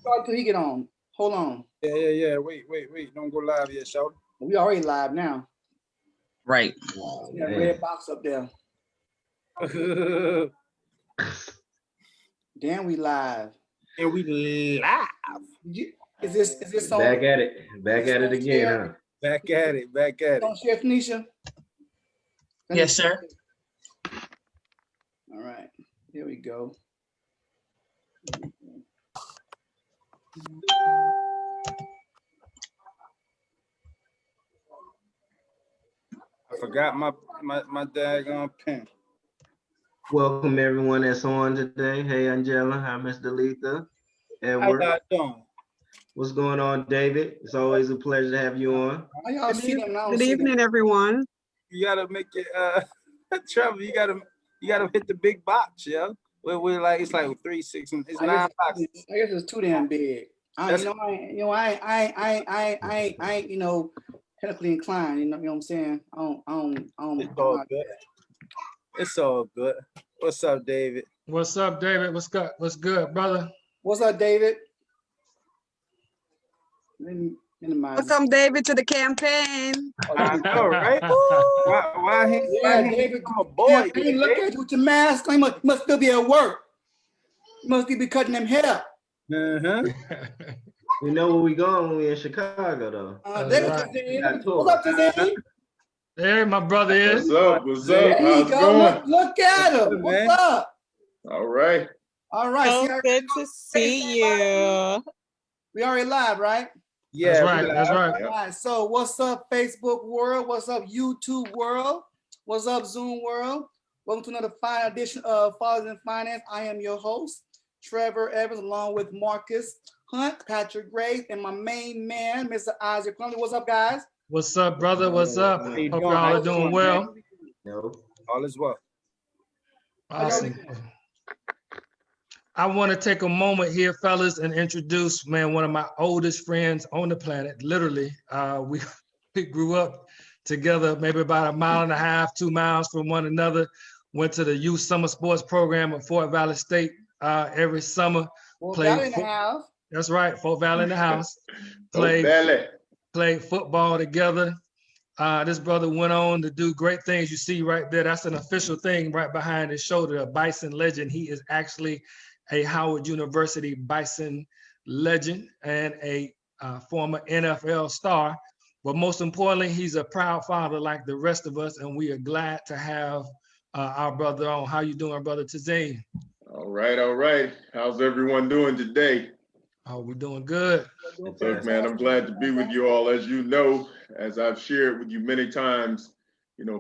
start till he get on. Hold on. Yeah. Wait. Don't go live yet, shout. We already live now. Right. See that red box up there. Damn, we live. And we live. Is this on? Back at it again, huh? Back at it. Don't share, Tanisha? Yes, sir. All right, here we go. I forgot my daggone pen. Welcome everyone that's on today. Hey, Angela. Hi, Miss Delitha. Edward. How y'all doing? What's going on, David? It's always a pleasure to have you on. How y'all see them now? Good evening, everyone. You gotta make it, Trevor. You gotta hit the big box, yeah. We're like it's like 3, 6, and it's 9 boxes. I guess it's too damn big. I ain't technically inclined. You know what I'm saying? I don't. It's all good. It's all good. What's up, David? What's up, David? What's good, brother? What's up, David? Welcome, David, to the campaign. I know, right? why David, come a boy? Hey, look at you with your mask. You must still be at work. You must be cutting them hair. We know where we going when we in Chicago, though. What's up, Tazane? There, my brother is. What's up? There you How's it go. going? Look at him. What's up? All right. All right. So good to see you. We already live, right? Yeah, that's right. All right. So what's up, Facebook world? What's up, YouTube world? What's up, Zoom world? Welcome to another fine edition of Fathers and Finance. I am your host, Trevor Evans, along with Marcus Hunt, Patrick Graves, and my main man, Mr. Isaac Plumley. What's up, guys? What's up, brother? What's up? Hope y'all are doing well. All is well. Awesome. I want to take a moment here, fellas, and introduce, man, one of my oldest friends on the planet. Literally, we grew up together, maybe about 1.5 miles, 2 miles from one another. Went to the youth summer sports program at Fort Valley State every summer. Fort Valley in the house. That's right, Fort Valley in the house. Played football together. This brother went on to do great things. You see right there, that's an official thing right behind his shoulder, a Bison legend. He is actually a Howard University Bison legend and a former NFL star. But most importantly, he's a proud father like the rest of us, and we are glad to have our brother on. How you doing, brother Tazane? All right. How's everyone doing today? Oh, we're doing good. Look, man, I'm glad to be with you all. As you know, as I've shared with you many times,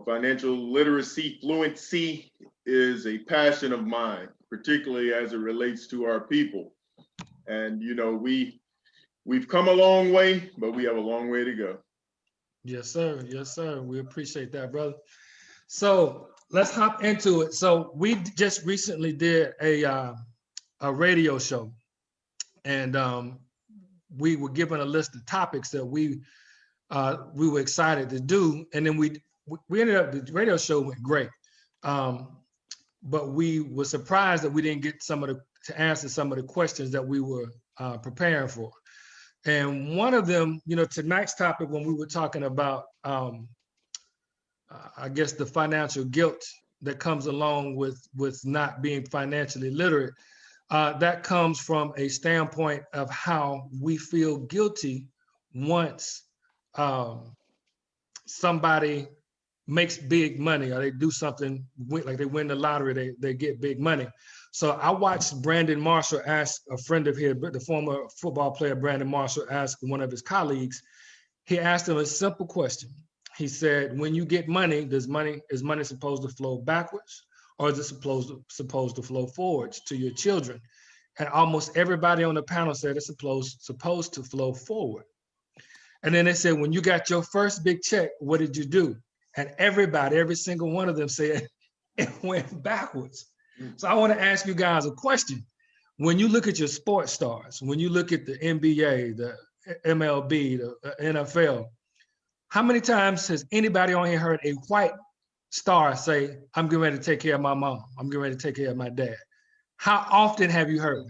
financial literacy, fluency is a passion of mine, particularly as it relates to our people. And, we've come a long way, but we have a long way to go. Yes, sir. Yes, sir. We appreciate that, brother. So let's hop into it. So we just recently did a radio show, and we were given a list of topics that we were excited to do, and then we ended up, the radio show went great, but we were surprised that we didn't get to answer some of the questions that we were preparing for. And one of them, tonight's topic, when we were talking about, I guess, the financial guilt that comes along with not being financially literate, that comes from a standpoint of how we feel guilty once somebody makes big money, or they do something like they win the lottery, they get big money. So I watched Brandon Marshall ask a friend of his, the former football player Brandon Marshall, ask one of his colleagues. He asked him a simple question. He said, when you get money, is money supposed to flow backwards, or is it supposed to flow forwards to your children? And almost everybody on the panel said it's supposed to flow forward. And then they said, when you got your first big check, what did you do? And every single one of them said it went backwards. So I want to ask you guys a question. When you look at your sports stars, when you look at the NBA, the MLB, the NFL, how many times has anybody on here heard a white star say, I'm getting ready to take care of my mom, I'm getting ready to take care of my dad? How often have you heard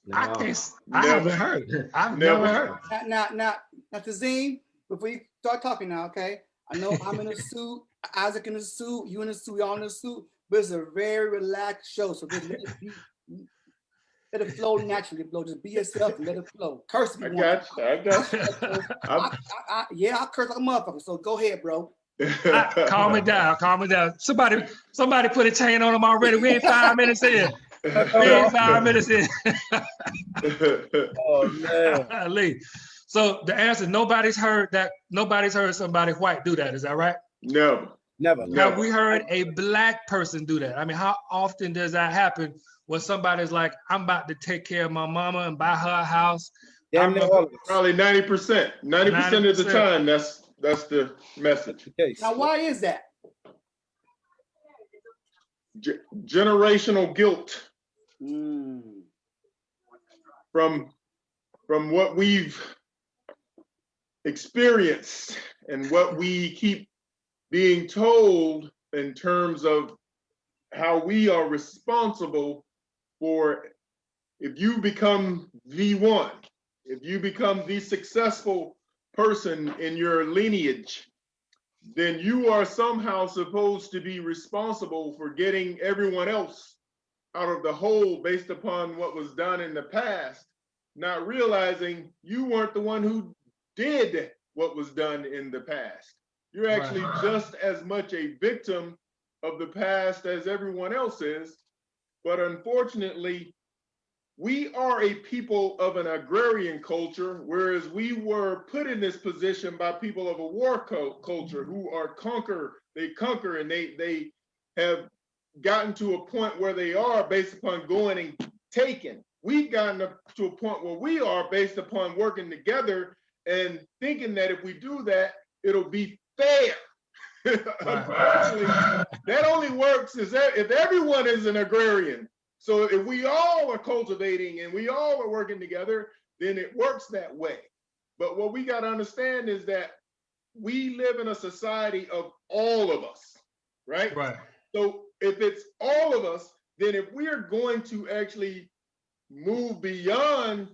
that? I No. can't. I haven't heard. I've never heard. Now, Tazeen, before you start talking now, okay? I know I'm in a suit, Isaac in a suit, you in a suit, we all in a suit, but it's a very relaxed show, so just let it flow naturally, bro. Just be yourself and let it flow. Curse if you want. I got you. I curse like a motherfucker, so go ahead, bro. Calm it down. Calm it down. Somebody put a chain on him already. We ain't 5 minutes in. We ain't 5 minutes in. Oh man. Lee. So the answer, nobody's heard somebody white do that. Is that right? Never. Have we heard a black person do that? I mean, how often does that happen when somebody's like, I'm about to take care of my mama and buy her a house? Probably 90%. 90% of the time, that's the message. Now, why is that? Generational guilt from what we've experienced and what we keep being told in terms of how we are responsible for. If you become the one, if you become the successful person in your lineage, then you are somehow supposed to be responsible for getting everyone else out of the hole based upon what was done in the past, not realizing you weren't the one who did what was done in the past. You're actually just as much a victim of the past as everyone else is. But unfortunately, we are a people of an agrarian culture, whereas we were put in this position by people of a war culture who are they conquer and they have gotten to a point where they are based upon going and taking. We've gotten to a point where we are based upon working together and thinking that if we do that, it'll be fair. Unfortunately, that only works if everyone is an agrarian. So if we all are cultivating and we all are working together, then it works that way. But what we got to understand is that we live in a society of all of us, right? Right. So if it's all of us, then if we are going to actually move beyond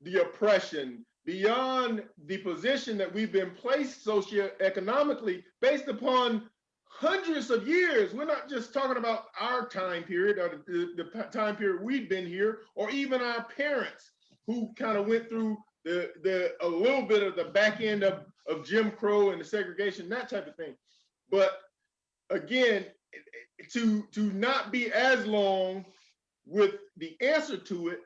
the oppression, beyond the position that we've been placed socioeconomically based upon hundreds of years. We're not just talking about our time period or the time period we've been here, or even our parents who kind of went through a little bit of the back end of Jim Crow and the segregation, that type of thing. But again, to not be as long with the answer to it,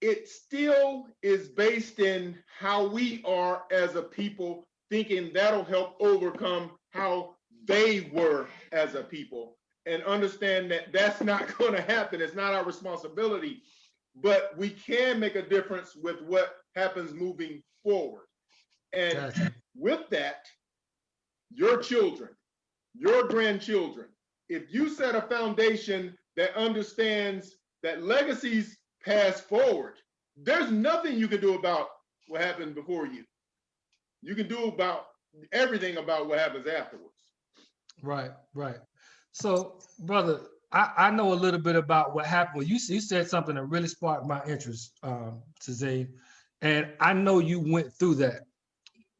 it still is based in how we are as a people, thinking that'll help overcome how they were as a people, and understand that that's not going to happen. It's not our responsibility, but we can make a difference with what happens moving forward. And with that, your children, your grandchildren, if you set a foundation that understands that legacies pass forward, there's nothing you can do about what happened before you. You can do about everything about what happens afterwards. Right. So, brother, I know a little bit about what happened. Well, you said something that really sparked my interest, Tazeen, and I know you went through that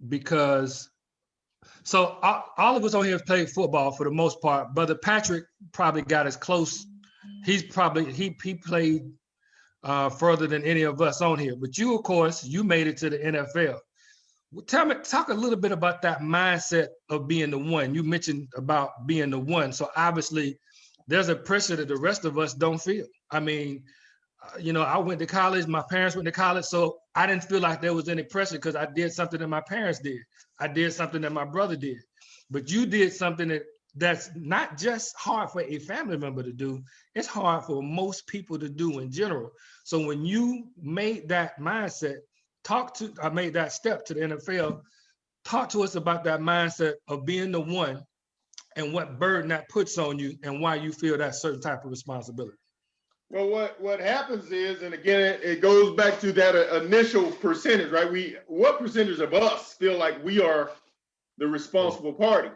because. So all of us on here have played football for the most part. Brother Patrick probably got as close. He played further than any of us on here. But you, of course, you made it to the NFL. Talk a little bit about that mindset of being the one. You mentioned about being the one. So obviously, there's a pressure that the rest of us don't feel. I mean, I went to college. My parents went to college, so I didn't feel like there was any pressure because I did something that my parents did. I did something that my brother did. But you did something that's not just hard for a family member to do. It's hard for most people to do in general. So when you made that mindset, made that step to the NFL, talk to us about that mindset of being the one and what burden that puts on you and why you feel that certain type of responsibility. Well, what happens is, and again, it goes back to that initial percentage, right? What percentage of us feel like we are the responsible party?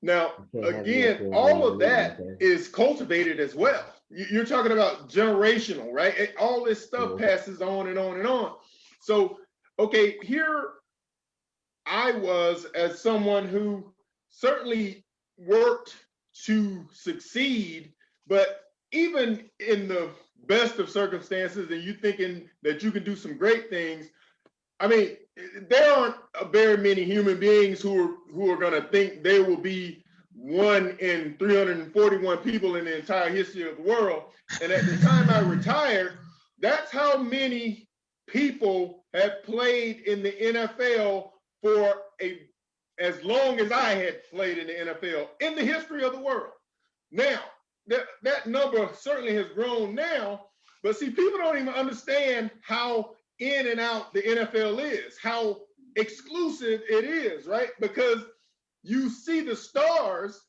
Now, again, all of that is cultivated as well. you're talking about generational, right? All this stuff passes on and on and on. So, okay, here I was as someone who certainly worked to succeed, but even in the best of circumstances and you thinking that you can do some great things, I mean, there aren't very many human beings who are going to think there will be 1 in 341 people in the entire history of the world. And at the time I retired, that's how many people have played in the NFL for as long as I had played in the NFL in the history of the world. Now, that number certainly has grown now, but see, people don't even understand how in and out the NFL is, how exclusive it is, right? Because you see the stars,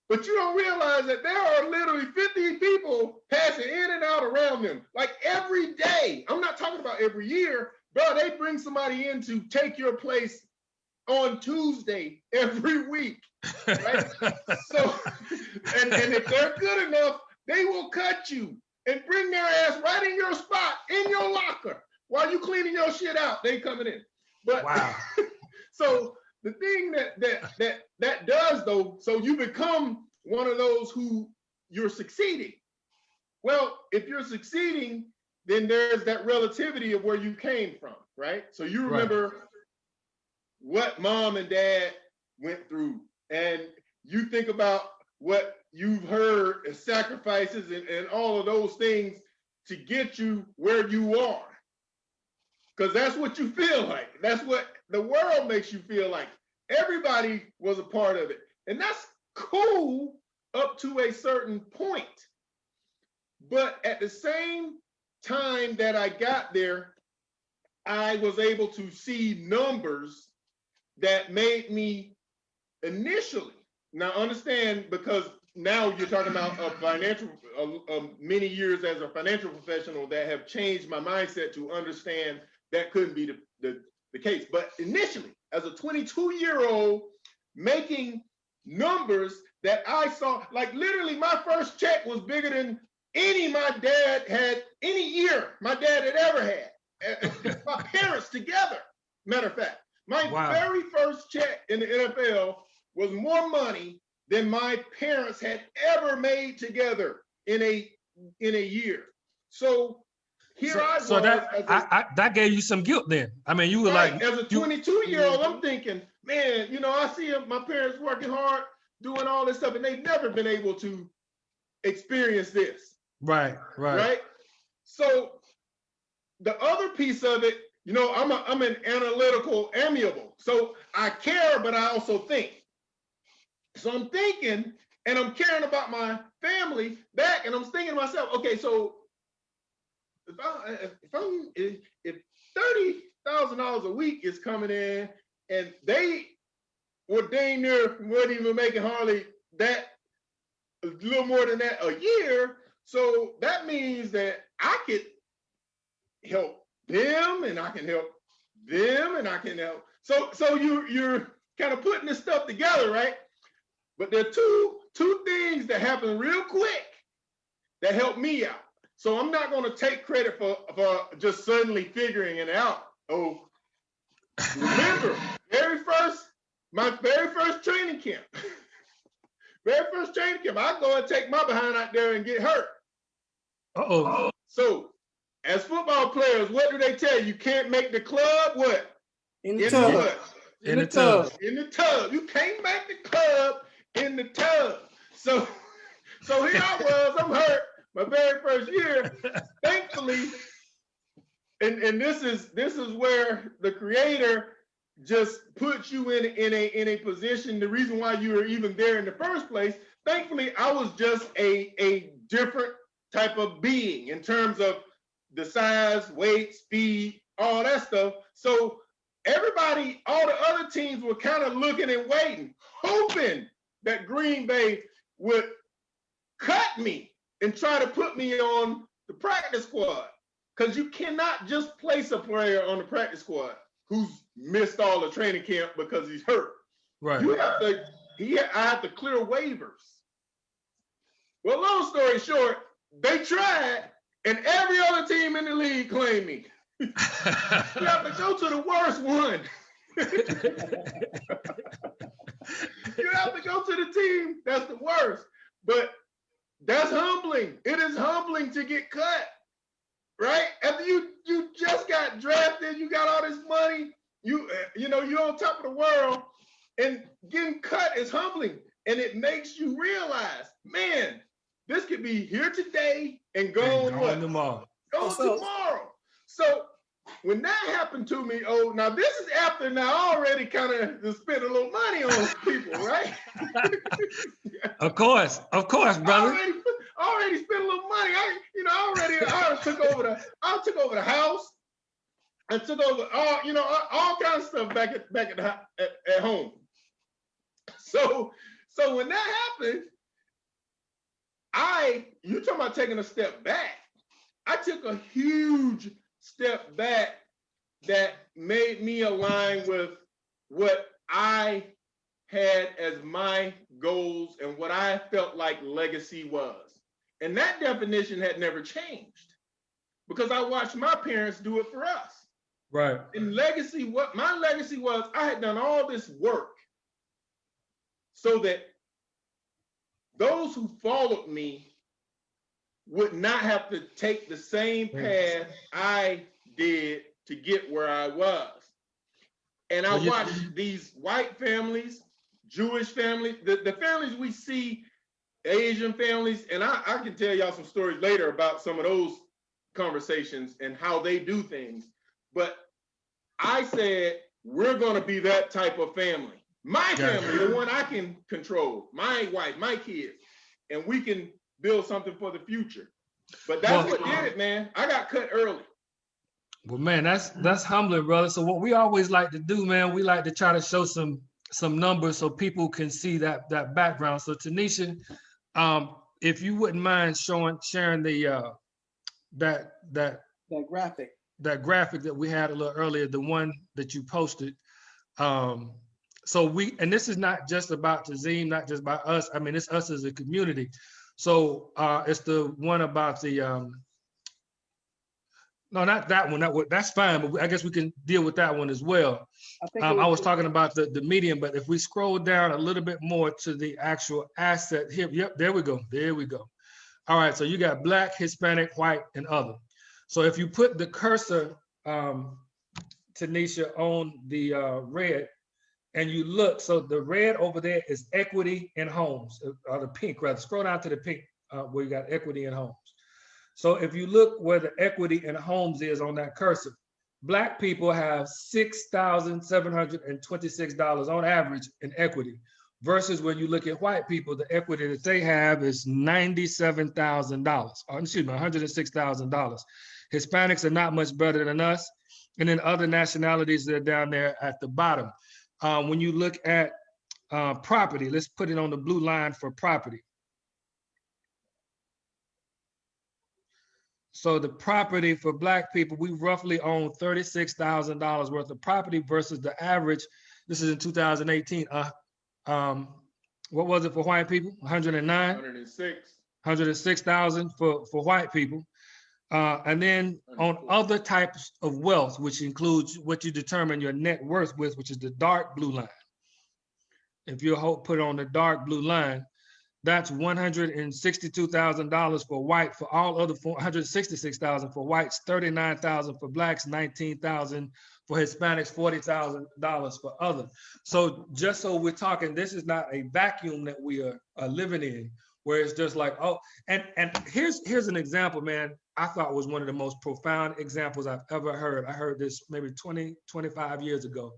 but you don't realize that there are literally 50 people passing in and out around them, like every day. I'm not talking about every year, bro. They bring somebody in to take your place on Tuesday every week, right? So, and if they're good enough, they will cut you and bring their ass right in your spot, in your locker, while you cleaning your shit out. They coming in. But wow. So the thing that does though, so you become one of those who you're succeeding. Well, if you're succeeding, then there's that relativity of where you came from, right? So you remember what mom and dad went through, and you think about what you've heard as sacrifices and all of those things to get you where you are. Because that's what you feel like. That's what the world makes you feel like. Everybody was a part of it. And that's cool up to a certain point. But at the same time that I got there, I was able to see numbers that made me initially, now understand, because now you're talking about a financial, many years as a financial professional that have changed my mindset to understand that couldn't be the case. But initially, as a 22-year-old, making numbers that I saw, like literally my first check was bigger than any my dad had, any year my dad had ever had. My parents together, matter of fact. My very first check in the NFL was more money than my parents had ever made together in a year. So here I was. So that gave you some guilt then. I mean, you were like, as a 22-year-old, I'm thinking, man, you know, I see my parents working hard, doing all this stuff, and they've never been able to experience this. Right. So the other piece of it, you know, I'm an analytical amiable. So I care, but I also think. So I'm thinking, and I'm caring about my family back, and I'm thinking to myself, okay, so if $30,000 a week is coming in, and they were dang near weren't even making hardly that, a little more than that a year, so that means that I could help them, and I can help them, and I can help. So you're kind of putting this stuff together, right? But there are two things that happen real quick that help me out. So I'm not going to take credit for just suddenly figuring it out. Oh, remember, my very first training camp. I go and take my behind out there and get hurt. Uh-oh. So as football players, what do they tell you? You can't make the club what? In the tub. In the tub. In the tub. You can't make the club in the tub. So here I was, I'm hurt my very first year. Thankfully, and this is where the Creator just puts you in a position, the reason why you were even there in the first place. Thankfully, I was just a different type of being in terms of the size, weight, speed, all that stuff. So everybody, all the other teams were kind of looking and waiting, hoping that Green Bay would cut me and try to put me on the practice squad. Because you cannot just place a player on the practice squad who's missed all the training camp because he's hurt. Right. I have to clear waivers. Well, long story short, they tried, and every other team in the league claimed me. You have to go to the worst one. You have to go to the team that's the worst. But that's humbling. It is humbling to get cut, right? After you just got drafted, you got all this money, you know, you're on top of the world, and getting cut is humbling. And it makes you realize, man, this could be here today and gone what? Tomorrow. Gone tomorrow. So when that happened to me, now this is after I already kind of spent a little money on people, right? Of course, brother. Already spent a little money. I took over the house. I took over all kinds of stuff back at home. So when that happened, you talking about taking a step back. I took a huge step back that made me align with what I had as my goals and what I felt like legacy was. And that definition had never changed because I watched my parents do it for us. Right. And legacy, what my legacy was, I had done all this work so that those who followed me would not have to take the same path I did to get where I was. And I watched these white families, Jewish families, the families we see, Asian families, and I can tell y'all some stories later about some of those conversations and how they do things. But I said, we're gonna be that type of family. My family, the one I can control, my wife, my kids, and we can build something for the future. But that's what did it, man. I got cut early. Well, man, that's humbling, brother. So what we always like to do, man, we like to try to show some numbers so people can see that background. So Tanisha, if you wouldn't mind sharing the that graphic that we had a little earlier, the one that you posted. So and this is not just about Tazim, not just about us. I mean, it's us as a community. So it's the one about the no, not that one. That's fine, but I guess we can deal with that one as well. I was talking about the median, but if we scroll down a little bit more to the actual asset here, yep, there we go. All right, so you got Black, Hispanic, white, and other. So if you put the cursor, Tanisha, on the red, and you look, so the red over there is equity in homes, or the pink rather. Scroll down to the pink where you got equity in homes. So if you look where the equity in homes is on that cursor, Black people have $6,726 on average in equity, versus when you look at white people, the equity that they have is $97,000, or excuse me, $106,000. Hispanics are not much better than us. And then other nationalities that are down there at the bottom. When you look at property, let's put it on the blue line for property. So the property for Black people, we roughly own $36,000 worth of property versus the average, this is in 2018, what was it for white people? 109? 106,000 for white people. And then on other types of wealth, which includes what you determine your net worth with, which is the dark blue line. If you put on the dark blue line, that's $162,000 for white, for all other, $166,000 for whites, $39,000 for Blacks, $19,000 for Hispanics, $40,000 for other. So just so we're talking, this is not a vacuum that we are living in, where it's just like, oh, and here's an example, man, I thought was one of the most profound examples I've ever heard. I heard this maybe 20, 25 years ago.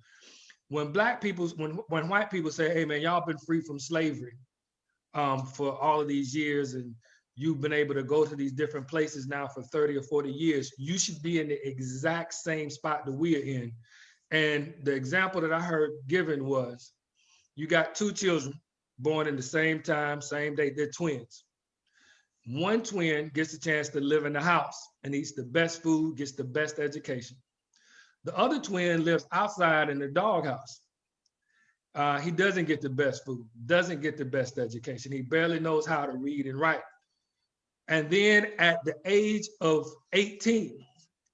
When Black people, when white people say, hey man, y'all been free from slavery for all of these years, and you've been able to go to these different places now for 30 or 40 years, you should be in the exact same spot that we are in. And the example that I heard given was, you got two children born in the same time, same day, they're twins. One twin gets a chance to live in the house and eats the best food, gets the best education. The other twin lives outside in the doghouse. He doesn't get the best food, doesn't get the best education. He barely knows how to read and write. And then at the age of 18,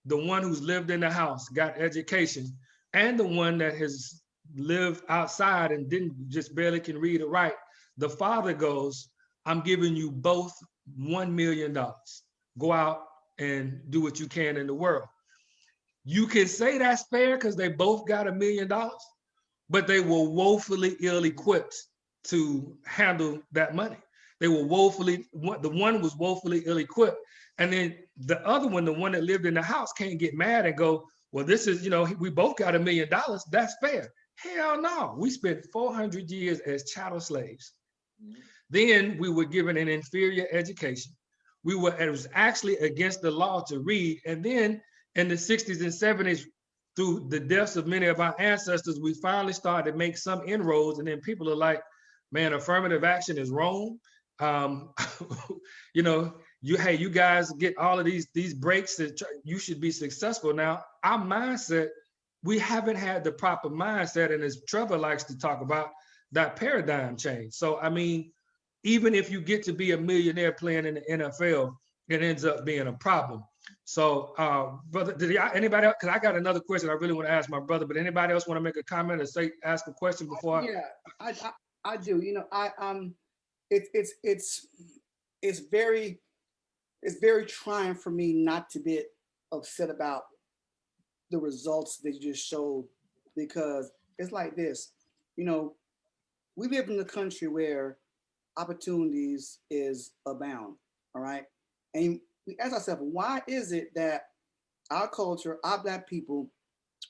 the one who's lived in the house, got education, and the one that has lived outside and didn't just barely can read or write, the father goes, I'm giving you both $1 million. Go out and do what you can in the world. You can say that's fair because they both got $1 million, but they were woefully ill-equipped to handle that money. They were woefully, the one was woefully ill-equipped. And then the other one, the one that lived in the house, can't get mad and go, well, this is, we both got $1 million. That's fair. Hell no. We spent 400 years as chattel slaves. Then we were given an inferior education. It was actually against the law to read. And then in the 60s and 70s, through the deaths of many of our ancestors, we finally started to make some inroads. And then people are like, man, affirmative action is wrong. You guys get all of these breaks that you should be successful. Now, our mindset, we haven't had the proper mindset. And as Trevor likes to talk about, that paradigm change. So, I mean, even if you get to be a millionaire playing in the NFL, it ends up being a problem. So, brother, anybody else? Because I got another question I really want to ask my brother, but anybody else want to make a comment or ask a question before? Yeah, I do. It's very trying for me not to be upset about the results that you just showed, because it's like this, we live in a country where opportunities is abound, all right? And we ask ourselves, why is it that our culture, our Black people,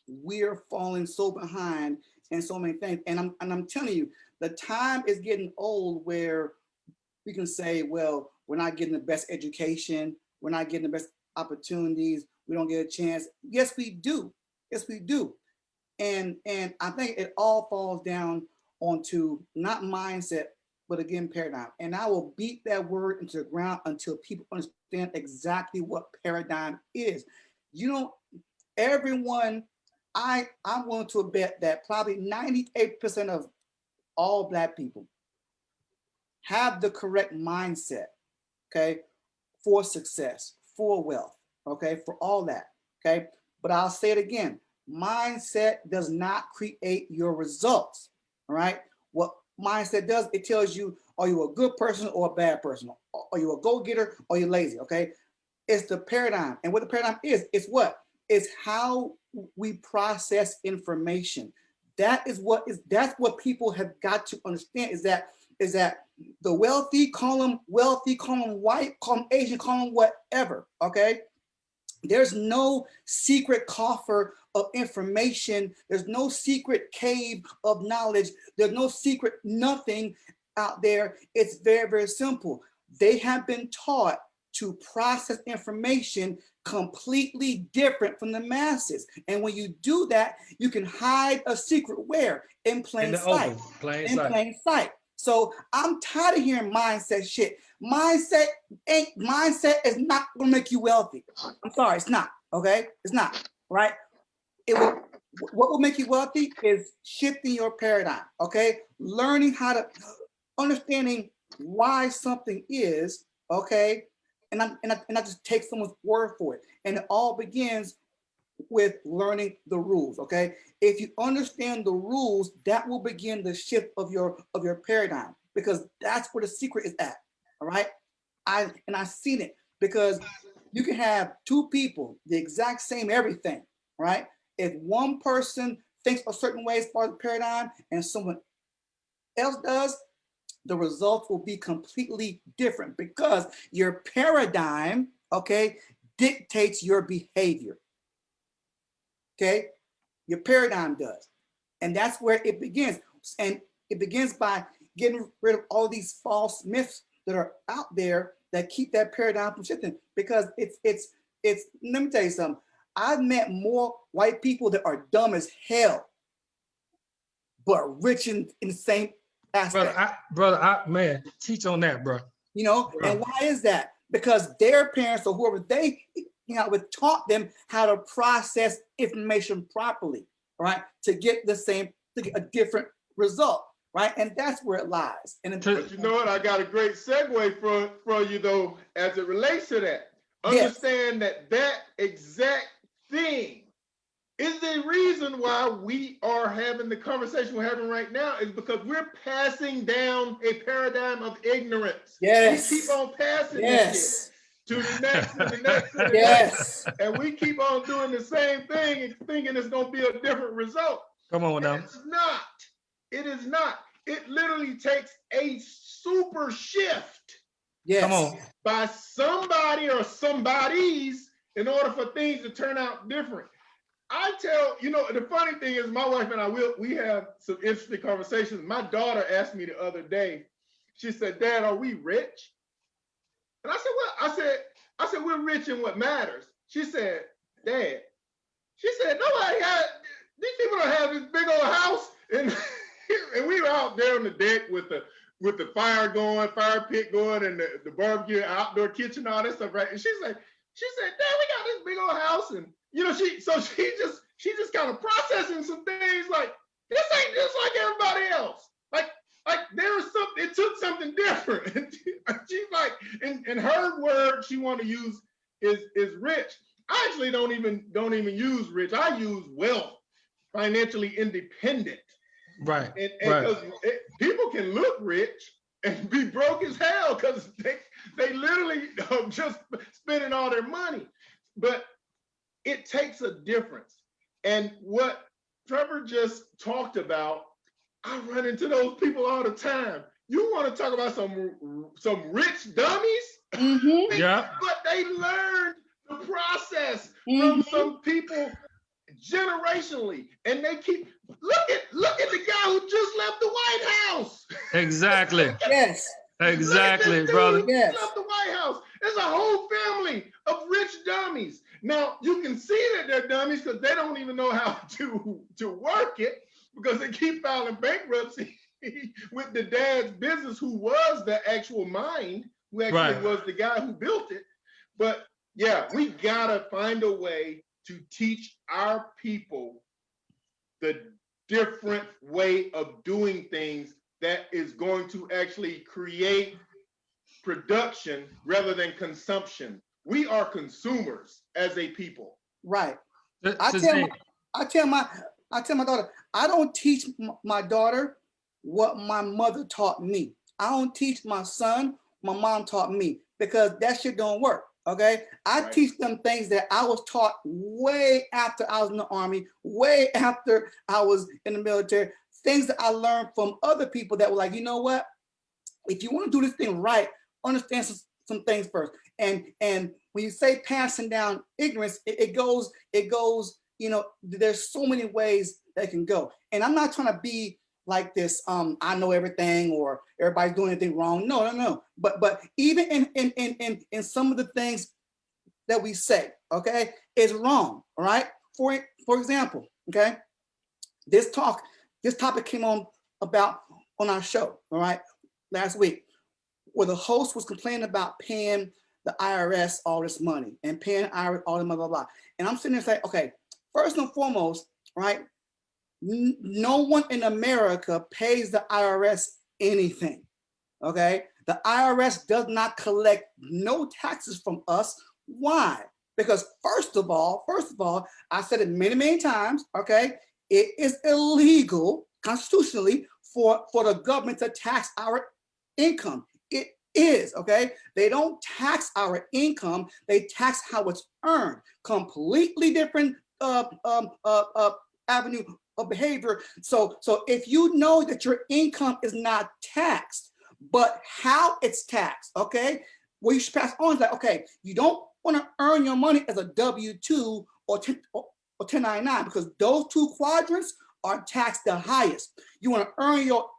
we're falling so behind in so many things? And I'm telling you, the time is getting old where we can say, well, we're not getting the best education, we're not getting the best opportunities, we don't get a chance. Yes, we do. Yes, we do. And I think it all falls down onto not mindset, but again, paradigm. And I will beat that word into the ground until people understand exactly what paradigm is. Everyone, I'm willing to bet that probably 98% of all Black people have the correct mindset, okay, for success, for wealth, okay, for all that, okay? But I'll say it again, mindset does not create your results, all right? What mindset does, it tells you, are you a good person or a bad person? Are you a go-getter or you're lazy, okay? It's the paradigm. And what the paradigm is, it's what? It's how we process information. That's what people have got to understand, is that the wealthy, call them white, call them Asian, call them whatever, okay? There's no secret coffer of information. There's no secret cave of knowledge. There's no secret nothing out there. It's very, very simple. They have been taught to process information completely different from the masses. And when you do that, you can hide a secret where? In plain sight. In plain sight. So I'm tired of hearing mindset shit. Mindset is not gonna make you wealthy. I'm sorry, it's not, okay? It's not, right? What will make you wealthy is shifting your paradigm, okay? Learning how to, understanding why something is, okay? And I just take someone's word for it. And it all begins with learning the rules, okay? If you understand the rules, that will begin the shift of your paradigm, because that's where the secret is at, all right? I've seen it, because you can have two people, the exact same everything, right? If one person thinks a certain way as far as the paradigm and someone else does, the results will be completely different, because your paradigm, okay, dictates your behavior. Okay, your paradigm does. And that's where it begins. And it begins by getting rid of all these false myths that are out there that keep that paradigm from shifting. Because it's let me tell you something. I've met more white people that are dumb as hell, but rich in the same aspect. Man, teach on that, bro. And why is that? Because their parents or whoever they taught them how to process information properly, right? To get a different result. right? And that's where it lies. And but you know what? I got a great segue for you though, as it relates to that. Understand that exact thing is the reason why we are having the conversation we're having right now, is because we're passing down a paradigm of ignorance. Yes. We keep on passing Yes. this shit to the next, to the next, to the Yes. next. And we keep on doing the same thing and thinking it's going to be a different result. Come on now. It's not. It is not. It literally takes a super shift. Yes. Come on. By somebody or somebodies in order for things to turn out different. I tell, you know, the funny thing is my wife and I, we have some interesting conversations. My daughter asked me the other day, she said, Dad, are we rich? And I said, well, I said, we're rich in what matters. She said, Dad, she said, these people don't have this big old house. And, and we were out there on the deck with the fire going, fire pit going, and the barbecue, outdoor kitchen, all that stuff, right? And she said, Dad, we got this big old house. And you know, she just kind of processing some things like, this ain't just like everybody else. Like there was something, it took something different. And she's like, in her word she want to use is rich. I actually don't even use rich. I use wealth, financially independent. Right. And because people can look rich and be broke as hell because they literally just spending all their money. But it takes a difference. And what Trevor just talked about, I run into those people all the time. You want to talk about some rich dummies? Mm-hmm. Yeah. But they learned the process from some people generationally, and they keep look at the guy who just left the White House. Exactly. Yes. Exactly, brother. Yes. Left the White House. There's a whole family of rich dummies. Now you can see that they're dummies because they don't even know how to work it, because they keep filing bankruptcy with the dad's business, who was the actual mind, who actually was the guy who built it. But yeah, we gotta find a way to teach our people the different way of doing things that is going to actually create production rather than consumption. We are consumers as a people. Right. I tell my daughter, I don't teach my daughter what my mother taught me. I don't teach my son my mom taught me, because that shit don't work. Okay, I teach them things that I was taught way after I was in the Army, way after I was in the military, things that I learned from other people that were like, you know what, if you want to do this thing right, understand some things first. And when you say passing down ignorance, it goes, you know, there's so many ways that can go. And I'm not trying to be like this, I know everything, or everybody's doing anything wrong. No. But even in some of the things that we say, okay, is wrong. All right. For example, okay, this topic came on our show, all right, last week, where the host was complaining about paying the IRS all this money and paying IRS all the blah, blah, blah. And I'm sitting there saying, okay, first and foremost, right, no one in America pays the IRS anything, okay? The IRS does not collect no taxes from us. Why? Because first of all, I said it many, many times, okay? It is illegal constitutionally for the government to tax our income. It is, okay? They don't tax our income, they tax how it's earned. Completely different avenue of behavior. So if you know that your income is not taxed, but how it's taxed, okay, well, you should pass on that. Okay, you don't want to earn your money as a W-2 or 1099, because those two quadrants are taxed the highest. You want to earn your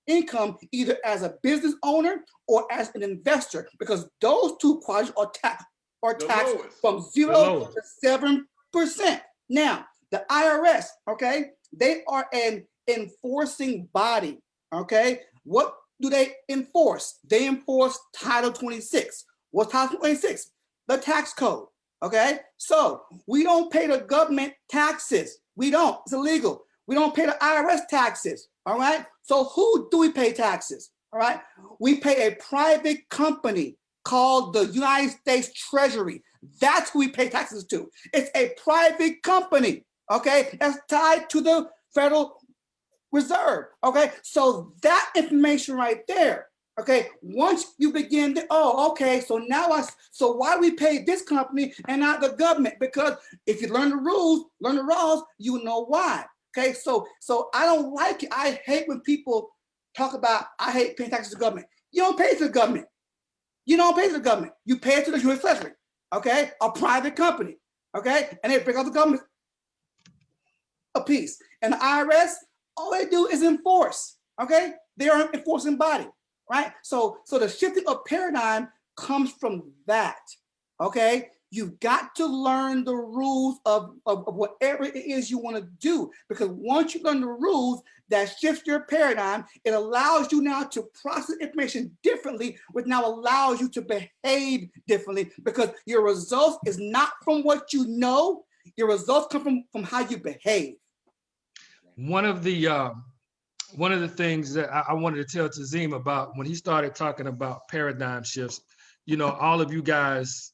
income either as a business owner or as an investor, because those two quadrants are taxed from 0 to 7%. Now, the IRS, okay, they are an enforcing body, okay? What do they enforce? They enforce Title 26. What's Title 26? The tax code, okay? So we don't pay the government taxes. We don't. It's illegal. We don't pay the IRS taxes. All right. So who do we pay taxes? All right. We pay a private company called the United States Treasury. That's who we pay taxes to. It's a private company. Okay. That's tied to the Federal Reserve. Okay. So that information right there. Okay. Once you begin to, okay. So now so why do we pay this company and not the government? Because if you learn the rules, learn the laws, you know why. Okay, so I don't like it. I hate when people talk about, I hate paying taxes to the government. You don't pay to the government. You don't pay to the government. You pay it to the U.S. Treasury, okay? A private company, okay? And they break out the government a piece. And the IRS, all they do is enforce, okay? They are an enforcing body, right? So the shifting of paradigm comes from that, okay? You've got to learn the rules of whatever it is you want to do, because once you learn the rules, that shifts your paradigm. It allows you now to process information differently, which now allows you to behave differently, because your results is not from what you know. Your results come from how you behave. One of the things that I wanted to tell Tazim about when he started talking about paradigm shifts, all of you guys,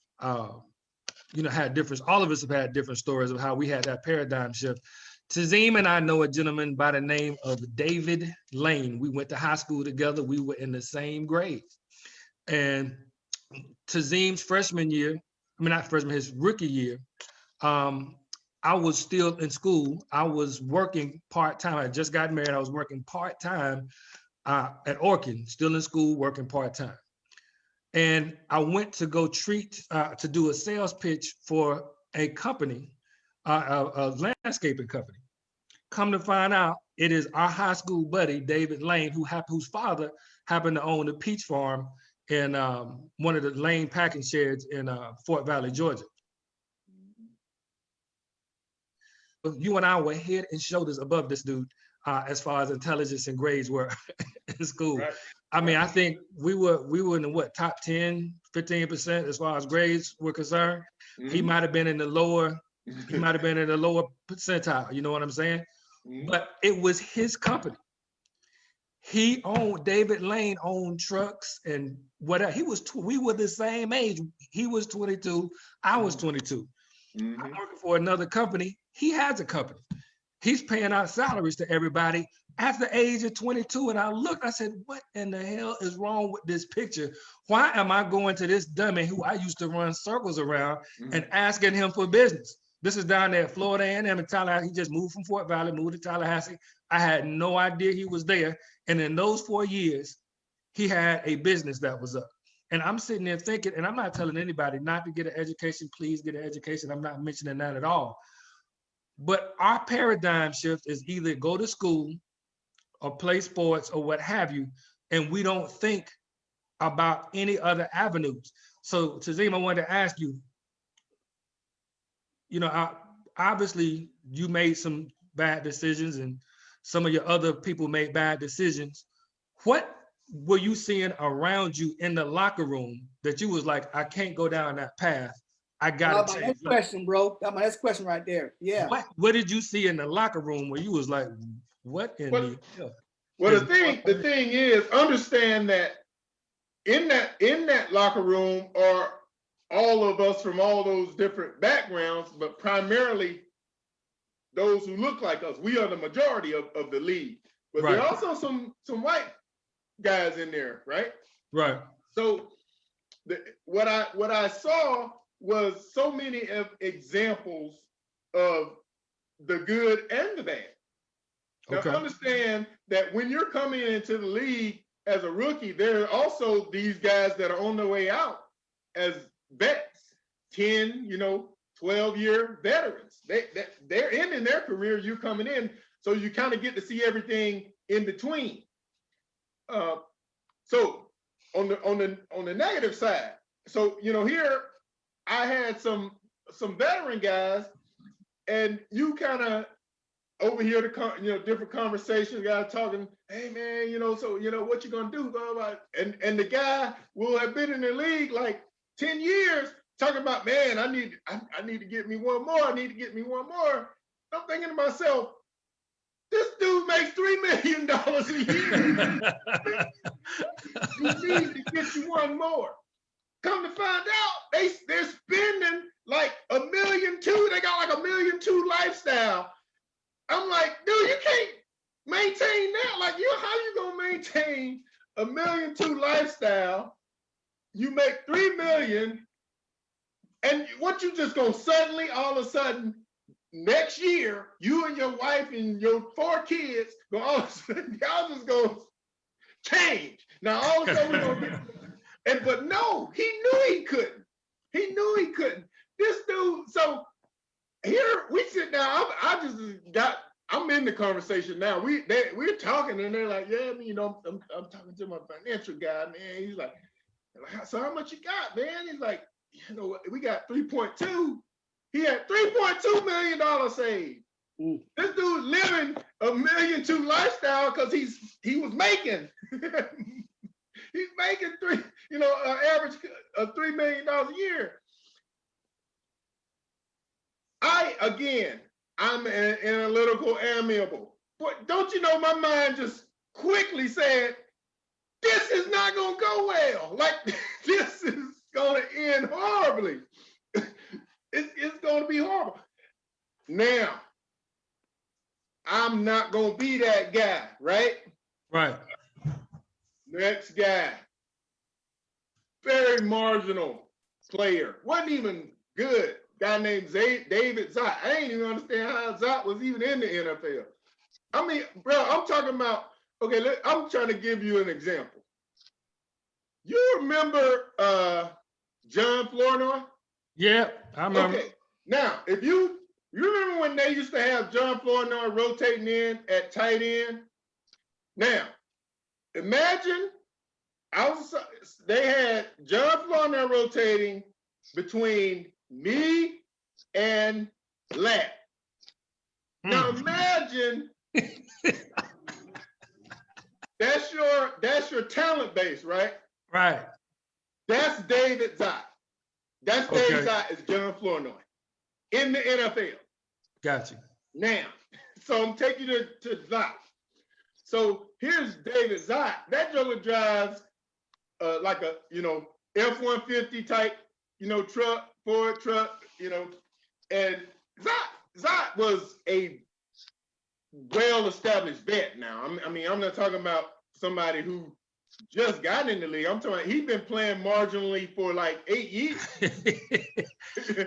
had different, all of us have had different stories of how we had that paradigm shift. Tazim and I know a gentleman by the name of David Lane. We went to high school together. We were in the same grade. And Tazim's freshman year, his rookie year, I was still in school. I was working part-time. I just got married. I was working part-time at Orkin, still in school, working part-time. And I went to go to do a sales pitch for a company, a landscaping company. Come to find out, it is our high school buddy, David Lane, whose father happened to own a peach farm in one of the Lane packing sheds in Fort Valley, Georgia. You and I were head and shoulders above this dude as far as intelligence and grades were in school. Right. I think we were in the top 10, 15% as far as grades were concerned. Mm-hmm. He might have been in the lower percentile, you know what I'm saying? Mm-hmm. But it was his company. David Lane owned trucks and whatever. We were the same age. He was 22, I was 22. Mm-hmm. I'm working for another company. He has a company. He's paying out salaries to everybody at the age of 22. And I looked, I said, what in the hell is wrong with this picture? Why am I going to this dummy who I used to run circles around and asking him for business? This is down there at Florida A&M in Tallahassee. He just moved from Fort Valley, moved to Tallahassee. I had no idea he was there. And in those 4 years, he had a business that was up. And I'm sitting there thinking, and I'm not telling anybody not to get an education, please get an education. I'm not mentioning that at all. But our paradigm shift is either go to school or play sports or what have you, and we don't think about any other avenues. So Tazim, I wanted to ask you, obviously you made some bad decisions and some of your other people made bad decisions. What were you seeing around you in the locker room that you was like, I can't go down that path? I got to change. Next question, bro. That's my next question right there. Yeah. What did you see in the locker room where you was like, what in the hell? Well, the thing is, understand that in that locker room are all of us from all those different backgrounds, but primarily those who look like us. We are the majority of the league. But there are also some white guys in there, right? Right. So what I saw was so many examples of the good and the bad. Now understand that when you're coming into the league as a rookie, there are also these guys that are on their way out as vets, 10, 12-year veterans. They're ending their career, you're coming in, so you kind of get to see everything in between. So on the negative side, so here I had some veteran guys, and you kind of overhear the different conversations, guys talking, hey man, so what you gonna do? Blah, blah. And the guy will have been in the league like 10 years talking about, man, I need to get me one more. I need to get me one more. I'm thinking to myself, This dude makes $3 million a year. You need to get you one more. Come to find out, they're spending like $1.2 million. They got like $1.2 million lifestyle. I'm like, dude, you can't maintain that. Like, how you gonna maintain $1.2 million lifestyle? You make $3 million, and what you just gonna suddenly, all of a sudden, next year, you and your wife and your 4 kids go all of a sudden, y'all just gonna change. Now all of a sudden we're gonna get, but no, he knew he couldn't. He knew he couldn't. This dude, so here we sit down. I'm in the conversation now. We're talking and they're like, yeah, I'm talking to my financial guy, man. He's like, so how much you got, man? He's like, we got 3.2. He had $3.2 million saved. This dude's living $1.2 million lifestyle because he was making. He's making an average of $3 million a year. I'm analytical, amiable. But don't you know, my mind just quickly said, this is not gonna go well. Like, this is gonna end horribly. It's gonna be horrible. Now, I'm not gonna be that guy, right? Right. Next guy. Very marginal player. Wasn't even good. Guy named David Zott. I ain't even understand how Zott was even in the NFL. I mean, bro, I'm talking about, okay, I'm trying to give you an example. You remember John Flournoy? Yeah, I remember. Okay, now, if you remember when they used to have John Flournoy rotating in at tight end? Now, imagine they had John Flournoy rotating between me and Lat. Now imagine that's your talent base, right? Right. That's David Zott. That's David Zott is John Flournoy in the NFL. Got you. Now, so I'm taking you to Zott. So here's David Zott. That joker drives like a F-150 type truck, Ford truck, and Zott was a well-established vet now. I mean, I'm not talking about somebody who just got in the league. I'm talking about he's been playing marginally for like 8 years.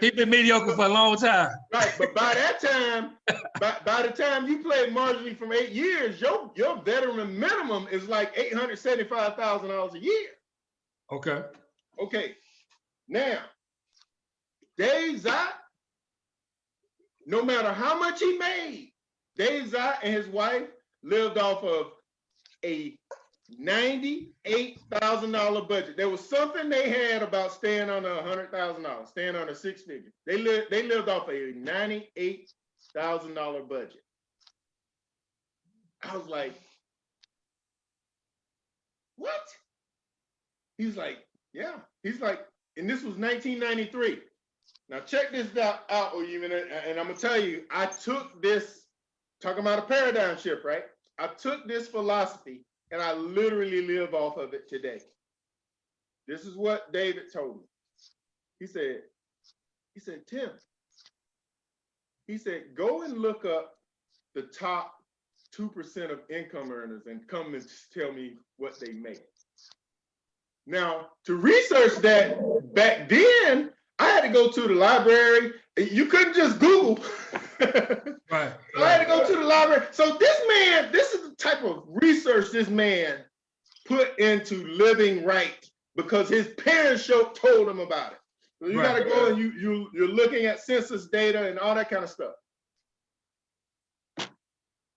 He's been mediocre for a long time. Right, but by that time, by the time you played marginally from 8 years, your veteran minimum is like $875,000 a year. Okay. Now, Dave Zott, no matter how much he made, Dave Zott and his wife lived off of a $98,000 budget. There was something they had about staying under $100,000, staying under 6 figures. They lived off a $98,000 budget. I was like, what? He's like, yeah. He's like, and this was 1993. Now check this out, and I'm gonna tell you, I took this, talking about a paradigm shift, right? I took this philosophy and I literally live off of it today. This is what David told me. He said, Tim, he said, go and look up the top 2% of income earners and come and tell me what they make. Now, to research that back then, I had to go to the library. You couldn't just Google. Right. I had to go to the library. So this is the type of research this man put into living right because his parents told him about it. So you got to go and you're looking at census data and all that kind of stuff.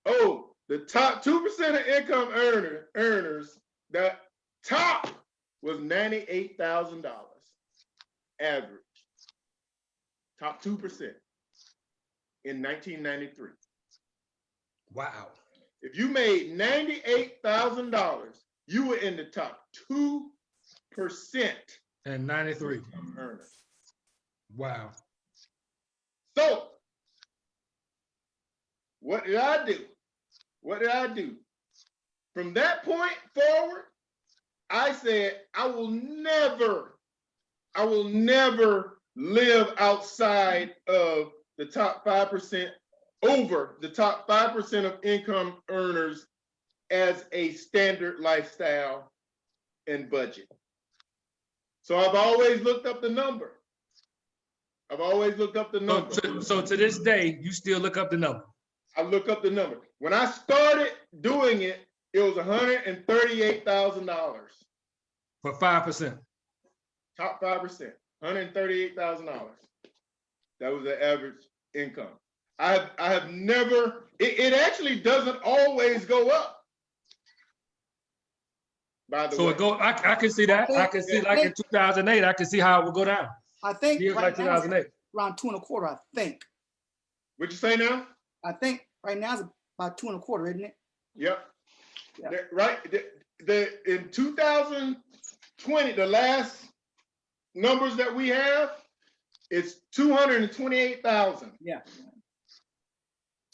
Oh, the top 2% of income earners, the top was $98,000 average. Top 2% in 1993. Wow. If you made $98,000, you were in the top 2% and 93 earners. Wow. So what did I do? What did I do? From that point forward, I said, I will never live outside of the top 5%, over the top 5% of income earners as a standard lifestyle and budget. So I've always looked up the number. So to this day, you still look up the number. I look up the number. When I started doing it, it was $138,000. For 5%. Top 5%, $138,000. That was the average income. I have never, it actually doesn't always go up. By the way. I can see that. I can see like in 2008, I can see how it would go down. I think Years right like now it's 2008. around 2.25, I think. What'd you say now? I think right now it's about 2.25, isn't it? Yep. Yeah. Right. In 2020, the last numbers that we have, it's 228,000. Yeah.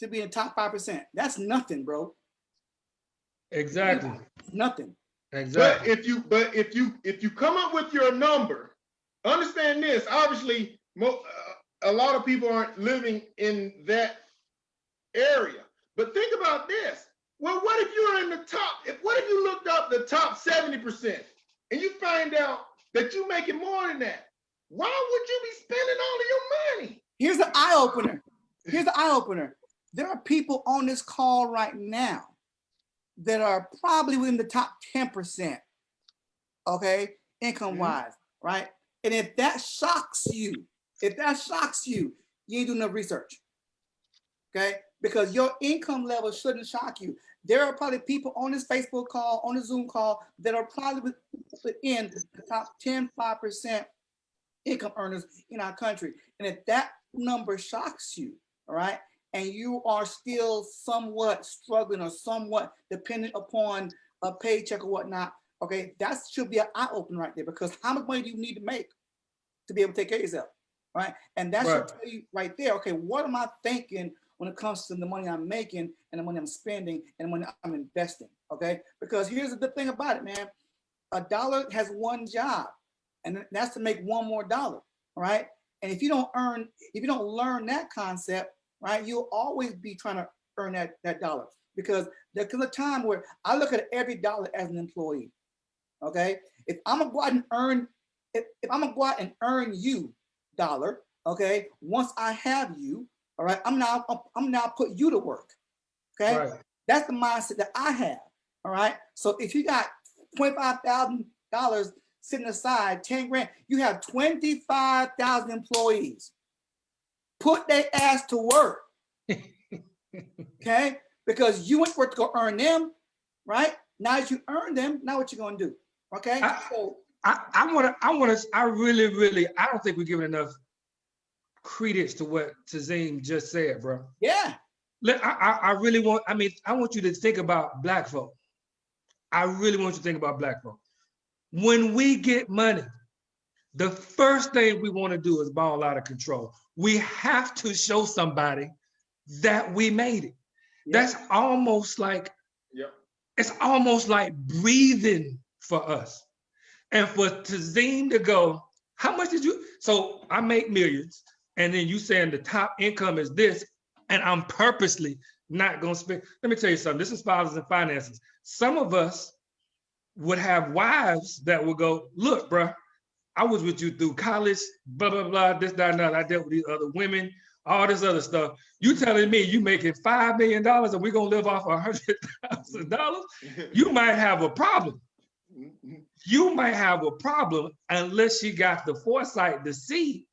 To be in the top 5%. That's nothing, bro. Exactly. Nothing. Exactly. But if you come up with your number, understand this. Obviously, a lot of people aren't living in that area. But think about this. Well, what if you're in the top? What if you looked up the top 70% and you find out that you're making more than that? Why would you be spending all of your money? Here's the eye opener. There are people on this call right now that are probably within the top 10%, okay, income-wise, right? And if that shocks you, you ain't doing enough research, okay? Because your income level shouldn't shock you. There are probably people on this Facebook call, on the Zoom call, that are probably within the top 5% income earners in our country. And if that number shocks you, all right, and you are still somewhat struggling or somewhat dependent upon a paycheck or whatnot, okay, that should be an eye opener right there, because how much money do you need to make to be able to take care of yourself, right? And that should tell you right there, okay, what am I thinking when it comes to the money I'm making and the money I'm spending and the money I'm investing, okay? Because here's the thing about it, man. A dollar has one job, and that's to make one more dollar, right? And if you don't learn that concept, right, you'll always be trying to earn that dollar, because there comes a time where I look at every dollar as an employee, okay? If I'm gonna go out and earn, if I'm gonna go out and earn you dollar, okay, once I have you, all right, I'm now put you to work, okay? Right. That's the mindset that I have, all right? So if you got $25,000 sitting aside, 10 grand, you have 25,000 employees. Put their ass to work, okay? Because you went to work to go earn them, right? Now that you earn them, now what you gonna do, okay? I really, I don't think we're giving enough credence to what Tazim just said, bro. Yeah. I want you to think about Black folk. I really want you to think about Black folk. When we get money, the first thing we want to do is ball out of control. We have to show somebody that we made it. Yep. That's almost like, it's almost like breathing for us. And for Tazim to go, how much did you? So I make millions, and then you saying the top income is this, and I'm purposely not gonna spend. Let me tell you something. This is Fathers and Finances. Some of us would have wives that would go, look, bro, I was with you through college, blah, blah, blah, this, that, and that. I dealt with these other women, all this other stuff. You telling me you making $5 million and we're gonna live off $100,000? You might have a problem. You might have a problem unless you got the foresight to see,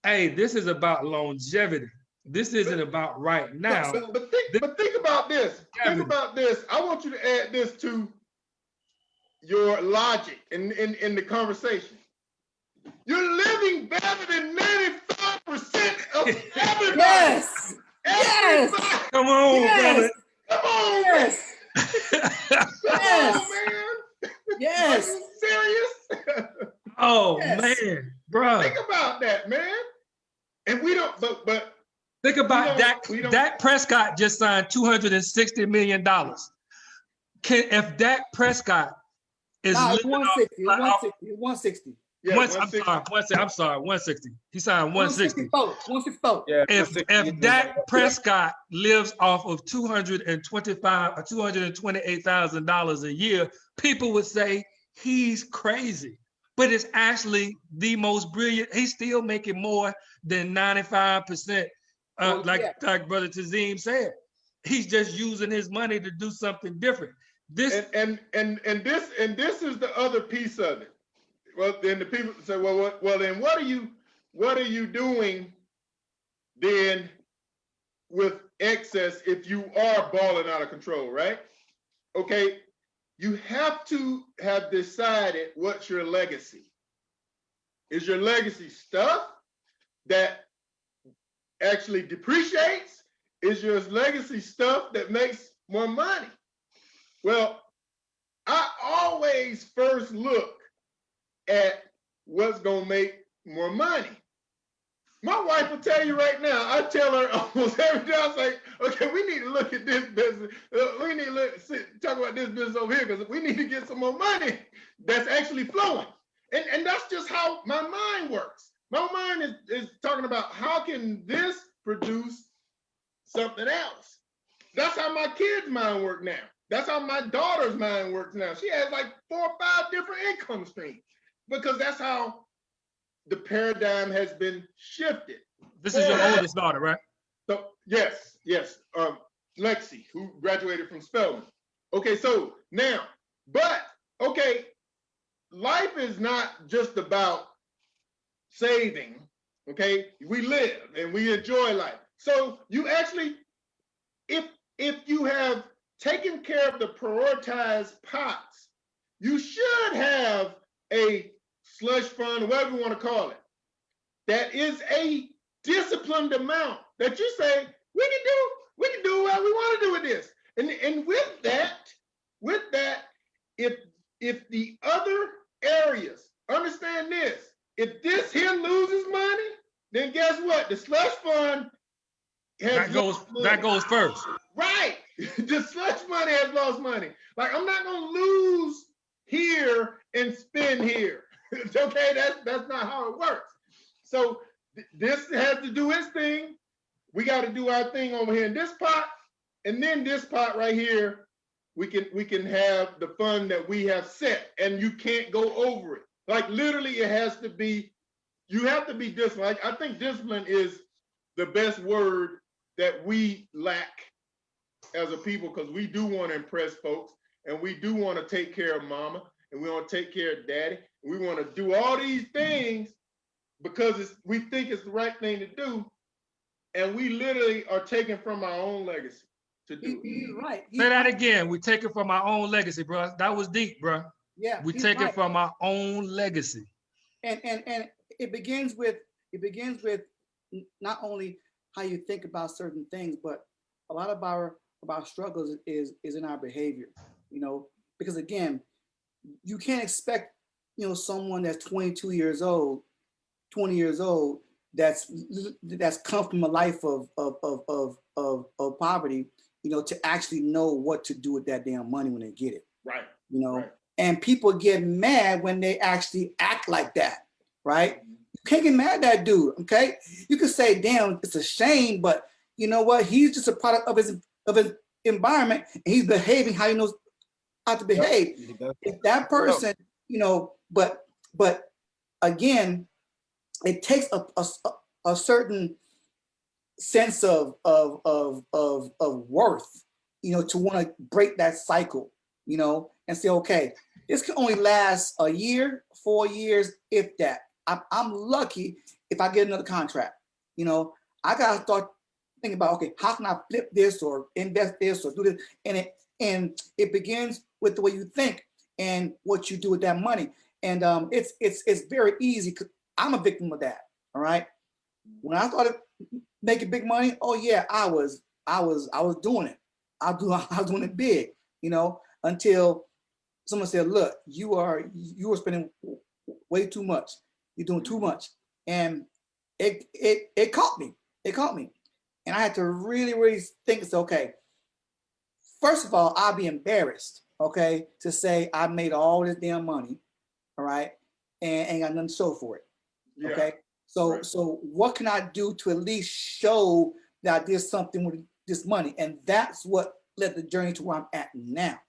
hey, this is about longevity. This isn't about right now. But think about this. Think about this. I want you to add this to your logic in the conversation. You're living better than 95% of everybody. Yes. Yes. Come on, brother. Come on, yes. Come on, man. Yes. Are you serious? Oh, yes. Man, bro. Think about that, man. And we don't, but Think about Dak Prescott just signed $260 million. If Dak Prescott is it's 160. It's 160. Yeah, I'm sorry, 160. He signed 160. 164. Yeah. If Dak Prescott lives off of $225 or $228,000 a year, people would say he's crazy. But it's actually the most brilliant. He's still making more than 95%. Like Brother Tazim said, he's just using his money to do something different. This is the other piece of it. Well, then the people say, well, then what are you doing then with excess if you are balling out of control, right? Okay, you have to have decided what's your legacy. Is your legacy stuff that actually depreciates? Is your legacy stuff that makes more money? Well, I always first look at what's gonna make more money. My wife will tell you right now, I tell her almost every day, I was like, okay, we need to look at this business. We need to talk about this business over here because we need to get some more money that's actually flowing. And that's just how my mind works. My mind is talking about how can this produce something else. That's how my kids' mind work now. That's how my daughter's mind works now. She has like 4 or 5 different income streams because that's how the paradigm has been shifted. This is your oldest daughter, right? So yes. Lexi, who graduated from Spelman. Okay, so now, but okay, life is not just about saving. Okay, we live and we enjoy life. So you actually, if you have taken care of the prioritized pots, you should have a slush fund, whatever you want to call it, that is a disciplined amount that you say we can do what we want to do with this. And with that, if the other areas, understand this, if this here loses money, then guess what? The slush fund that goes first. Right. The slush money has lost money. Like I'm not gonna lose here and spend here. Okay, that's not how it works. So this has to do its thing. We got to do our thing over here in this pot, and then this pot right here, we can have the fund that we have set, and you can't go over it. Like literally, it has to be. You have to be disciplined. I think discipline is the best word that we lack as a people because we do want to impress folks, and we do want to take care of mama, and we want to take care of daddy. We want to do all these things because we think it's the right thing to do, and we literally are taking from our own legacy to do it. He's right. Say that again. We take it from our own legacy, bro. That was deep, bro. Yeah. We take it from our own legacy. And it begins with not only how you think about certain things, but a lot of our struggles is in our behavior, because again, you can't expect, someone that's 22 years old, 20 years old, that's come from a life of poverty, to actually know what to do with that damn money when they get it. Right. Right. And people get mad when they actually act like that, right? You can't get mad at that dude, okay? You can say, damn, it's a shame, but you know what? He's just a product of his environment, and he's behaving how he knows how to behave. If that person, but again, it takes a certain sense of worth, to want to break that cycle, and say, okay, this can only last a year, 4 years, if that. I'm lucky if I get another contract. I gotta start thinking about, okay, how can I flip this or invest this or do this? And it begins with the way you think and what you do with that money. And it's very easy because I'm a victim of that. All right. When I started making big money, oh yeah, I was doing it. I was doing it big, until someone said, look, you are spending way too much. You're doing too much. And it caught me. It caught me. And I had to really, really think, it's okay. First of all, I'll be embarrassed, okay, to say I made all this damn money, all right, and ain't got nothing to show for it. Yeah. Okay. So Right. so what can I do to at least show that I did something with this money? And that's what led the journey to where I'm at now.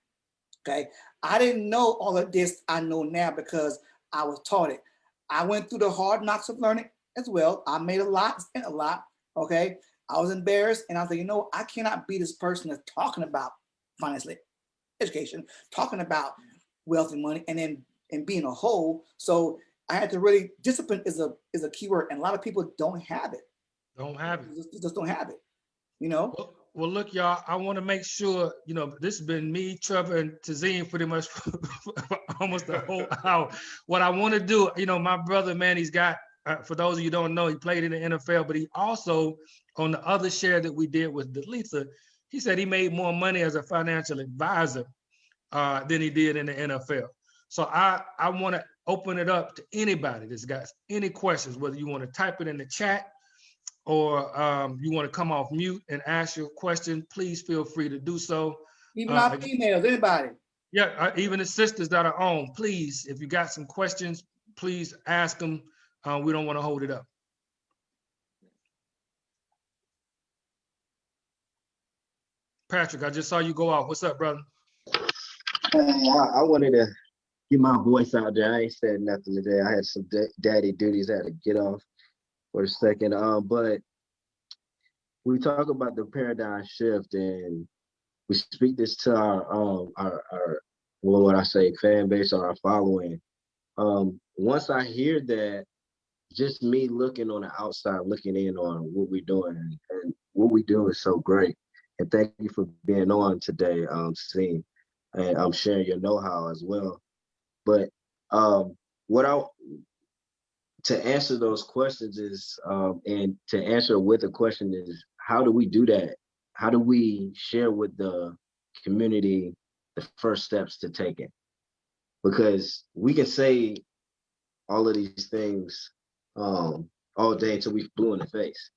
Okay. I didn't know all of this I know now because I was taught it. I went through the hard knocks of learning as well. I made a lot, spent a lot. Okay. I was embarrassed and I was like, you know, I cannot be this person that's talking about financial education, talking about wealth and money, and then and being a whole. So I had to really, discipline is a key word, and a lot of people don't have it. Don't have it. Just don't have it, you know? Well, look, y'all, I want to make sure, you know, this has been me, Trevor, and Tazeen pretty much for almost the whole hour. What I want to do, you know, my brother, man, he's got, for those of you who don't know, he played in the NFL, but he also, on the other share that we did with Delitha, he said he made more money as a financial advisor than he did in the NFL. So I want to open it up to anybody that's got any questions, whether you want to type it in the chat or you want to come off mute and ask your question, please feel free to do so. Even our females, anybody. Yeah, even the sisters that are on, please, if you got some questions, please ask them. We don't want to hold it up. Patrick, I just saw you go off. What's up, brother? I wanted to get my voice out there. I ain't said nothing today. I had some daddy duties I had to get off for a second. But we talk about the paradigm shift, and we speak this to our what I say, fan base or our following. Once I hear that, just me looking on the outside, looking in on what we're doing, and what we do is so great. And thank you for being on today, Seeing, and I'm sharing your know-how as well. But to answer those questions is, and to answer with a question is, how do we do that? How do we share with the community the first steps to take it? Because we can say all of these things all day until we blue in the face.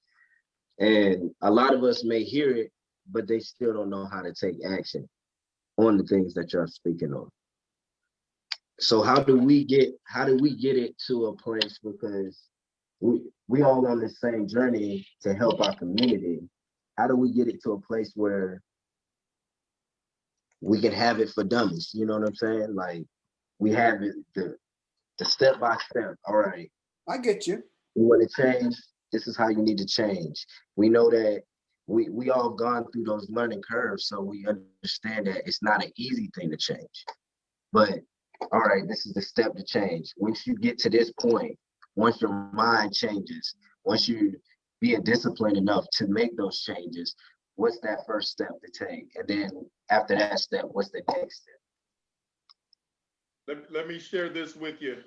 And a lot of us may hear it, but they still don't know how to take action on the things that you're speaking on. So how do we get it to a place, because we all on the same journey to help our community? How do we get it to a place where we can have it for dummies? You know what I'm saying? Like, we have it the step by step. All right, I get you. You want to change? This is how you need to change. We know that we all gone through those learning curves, so we understand that it's not an easy thing to change. But all right, this is the step to change. Once you get to this point, once your mind changes, once you being disciplined enough to make those changes, what's that first step to take? And then after that step, what's the next step? Let me share this with you,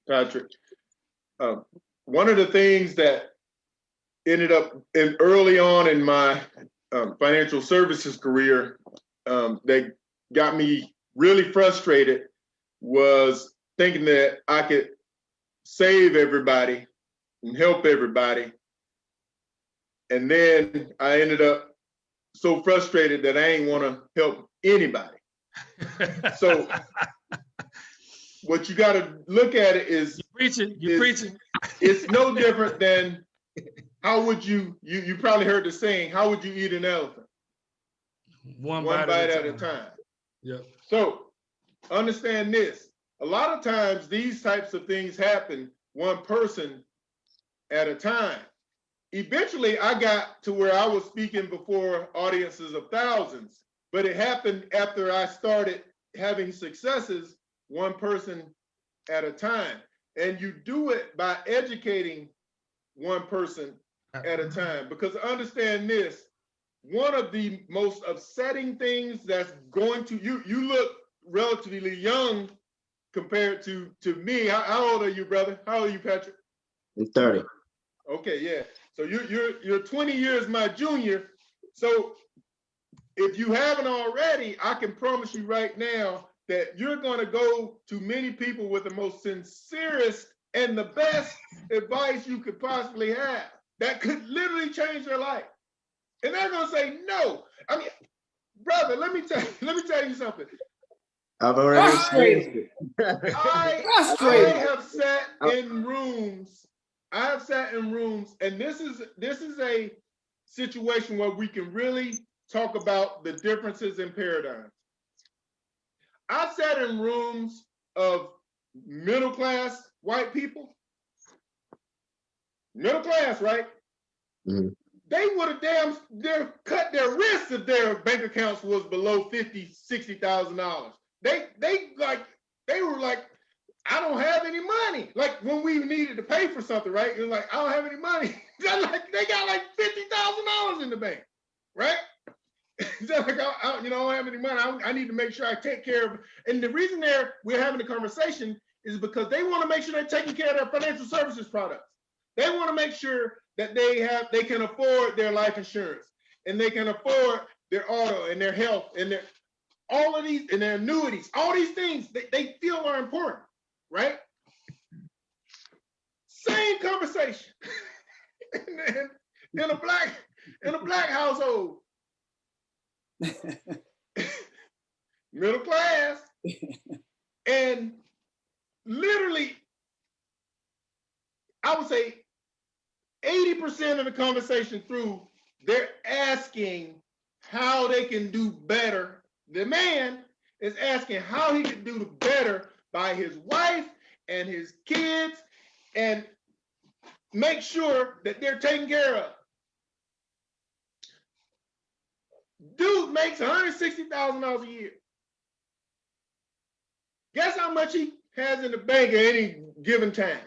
Patrick. One of the things that ended up early on in my financial services career that got me really frustrated was thinking that I could save everybody and help everybody. And then I ended up so frustrated that I ain't want to help anybody. So what you got to look at it is you're preaching. It's no different than how would you probably heard the saying, how would you eat an elephant? One bite at a time. Yeah. So understand this. A lot of times these types of things happen one person at a time. Eventually I got to where I was speaking before audiences of thousands, but it happened after I started having successes one person at a time. And you do it by educating one person at a time. Because understand this, one of the most upsetting things that's going to, you look relatively young compared to me. How old are you, brother? How old are you, Patrick? I'm 30. Okay, yeah. So you're 20 years my junior. So if you haven't already, I can promise you right now that you're going to go to many people with the most sincerest and the best advice you could possibly have. that could literally change their life. And they're gonna say no. I mean, brother, let me tell you something. I've already Frustrating. experienced it. Frustrating. I have sat in rooms. And this is a situation where we can really talk about the differences in paradigms. I've sat in rooms of middle class white people, middle class, right? Mm-hmm. They would have cut their wrists if their bank accounts was below $50,000, $60,000. They were like, I don't have any money. Like when we needed to pay for something, right? It was like, I don't have any money. They got like $50,000 in the bank, right? They're like, I don't have any money. I need to make sure I take care of. And the reason we're having a conversation is because they want to make sure they're taking care of their financial services products. They want to make sure that they can afford their life insurance, and they can afford their auto and their health and all of these and their annuities. All these things they feel are important, right? Same conversation in a black household. Middle class, and literally, I would say 80% of the conversation through, they're asking how they can do better. The man is asking how he can do better by his wife and his kids and make sure that they're taken care of. Dude makes $160,000 a year. Guess how much he has in the bank at any given time?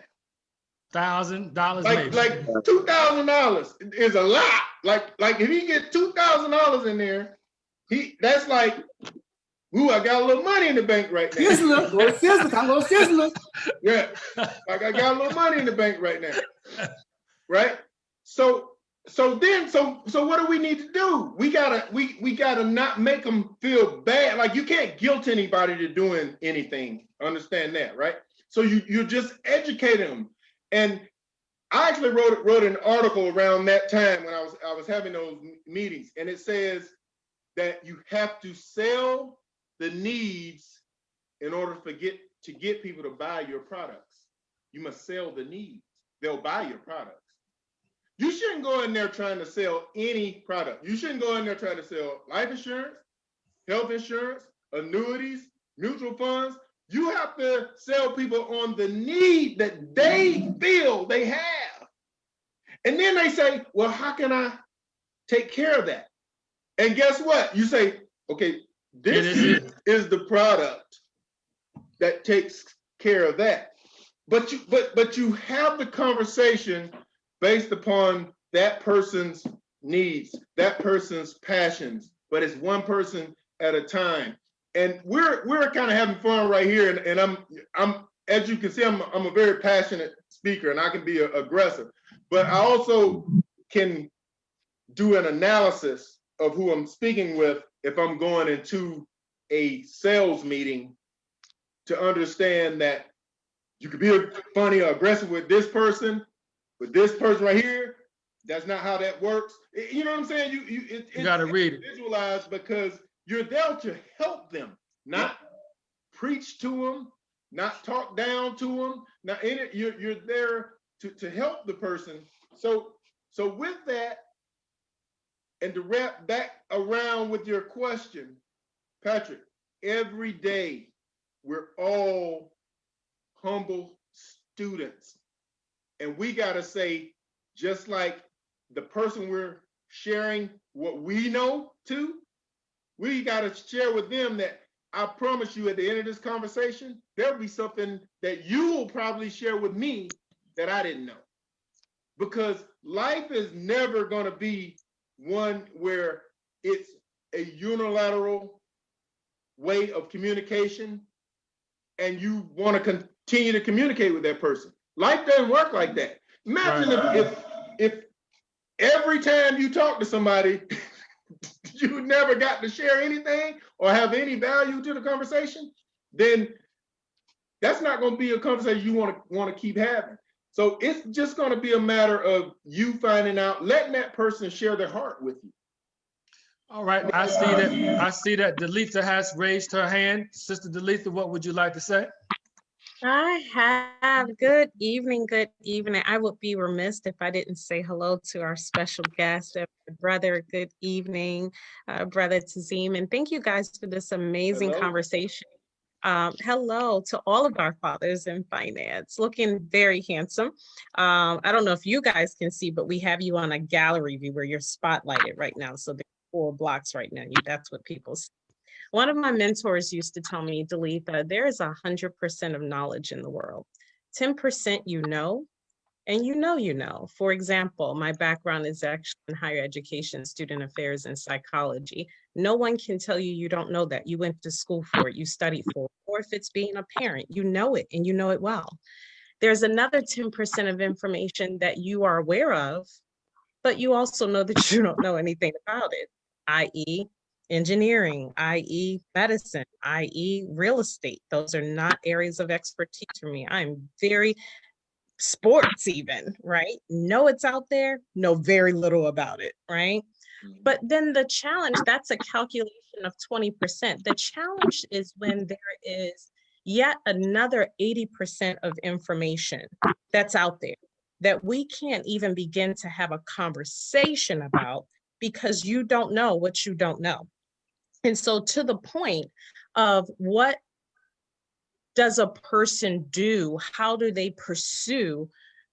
$1,000 maybe. Like $2,000 is a lot. Like if he gets $2,000 in there, that's like, ooh, I got a little money in the bank right now. Sizzler, go Sizzler, come go Sizzler. Yeah, like I got a little money in the bank right now, right? So what do we need to do? We gotta not make them feel bad. Like you can't guilt anybody to doing anything. Understand that, right? So you're just educating them. And I actually wrote an article around that time when I was having those meetings, and it says that you have to sell the needs in order to get people to buy your products. You must sell the needs. They'll buy your products. You shouldn't go in there trying to sell any product. You shouldn't go in there trying to sell life insurance, health insurance, annuities, mutual funds. You have to sell people on the need that they feel they have. And then they say, well, how can I take care of that? And guess what? You say, okay, this is the product that takes care of that. But you have the conversation based upon that person's needs, that person's passions, but it's one person at a time. And we're kind of having fun right here. And I'm as you can see, I'm a very passionate speaker, and I can be aggressive, but I also can do an analysis of who I'm speaking with if I'm going into a sales meeting to understand that you could be funny or aggressive with this person, but this person right here, that's not how that works. You know what I'm saying? You got to read it. Visualize, because you're there to help them, not preach to them, not talk down to them. Now, you're there to help the person. So with that, and to wrap back around with your question, Patrick, every day we're all humble students. And we got to say, just like the person we're sharing what we know to, we got to share with them that I promise you at the end of this conversation, there'll be something that you will probably share with me that I didn't know. Because life is never going to be one where it's a unilateral way of communication and you want to continue to communicate with that person. Life doesn't work like that. Imagine if every time you talk to somebody, you never got to share anything or have any value to the conversation, then that's not going to be a conversation you want to keep having. So it's just going to be a matter of you finding out, letting that person share their heart with you. All right, I see that Delitha has raised her hand. Sister Delitha, what would you like to say? I have good evening. Good evening. I would be remiss if I didn't say hello to our special guest, brother. Good evening, brother Tazim, and thank you guys for this amazing conversation. Hello to all of our fathers in finance, looking very handsome. I don't know if you guys can see, but we have you on a gallery view where you're spotlighted right now. So there's 4 blocks right now. That's what people see. One of my mentors used to tell me, Delitha, there is 100% of knowledge in the world. 10% you know, and you know. For example, my background is actually in higher education, student affairs, and psychology. No one can tell you you don't know that. You went to school for it, you studied for it. Or if it's being a parent, you know it and you know it well. There's another 10% of information that you are aware of, but you also know that you don't know anything about it, i.e., engineering, i.e., medicine, i.e., real estate. Those are not areas of expertise for me. I'm very sports even, right? Know it's out there, know very little about it, right? But then the challenge, that's a calculation of 20%. The challenge is when there is yet another 80% of information that's out there that we can't even begin to have a conversation about because you don't know what you don't know. And so to the point of what does a person do? How do they pursue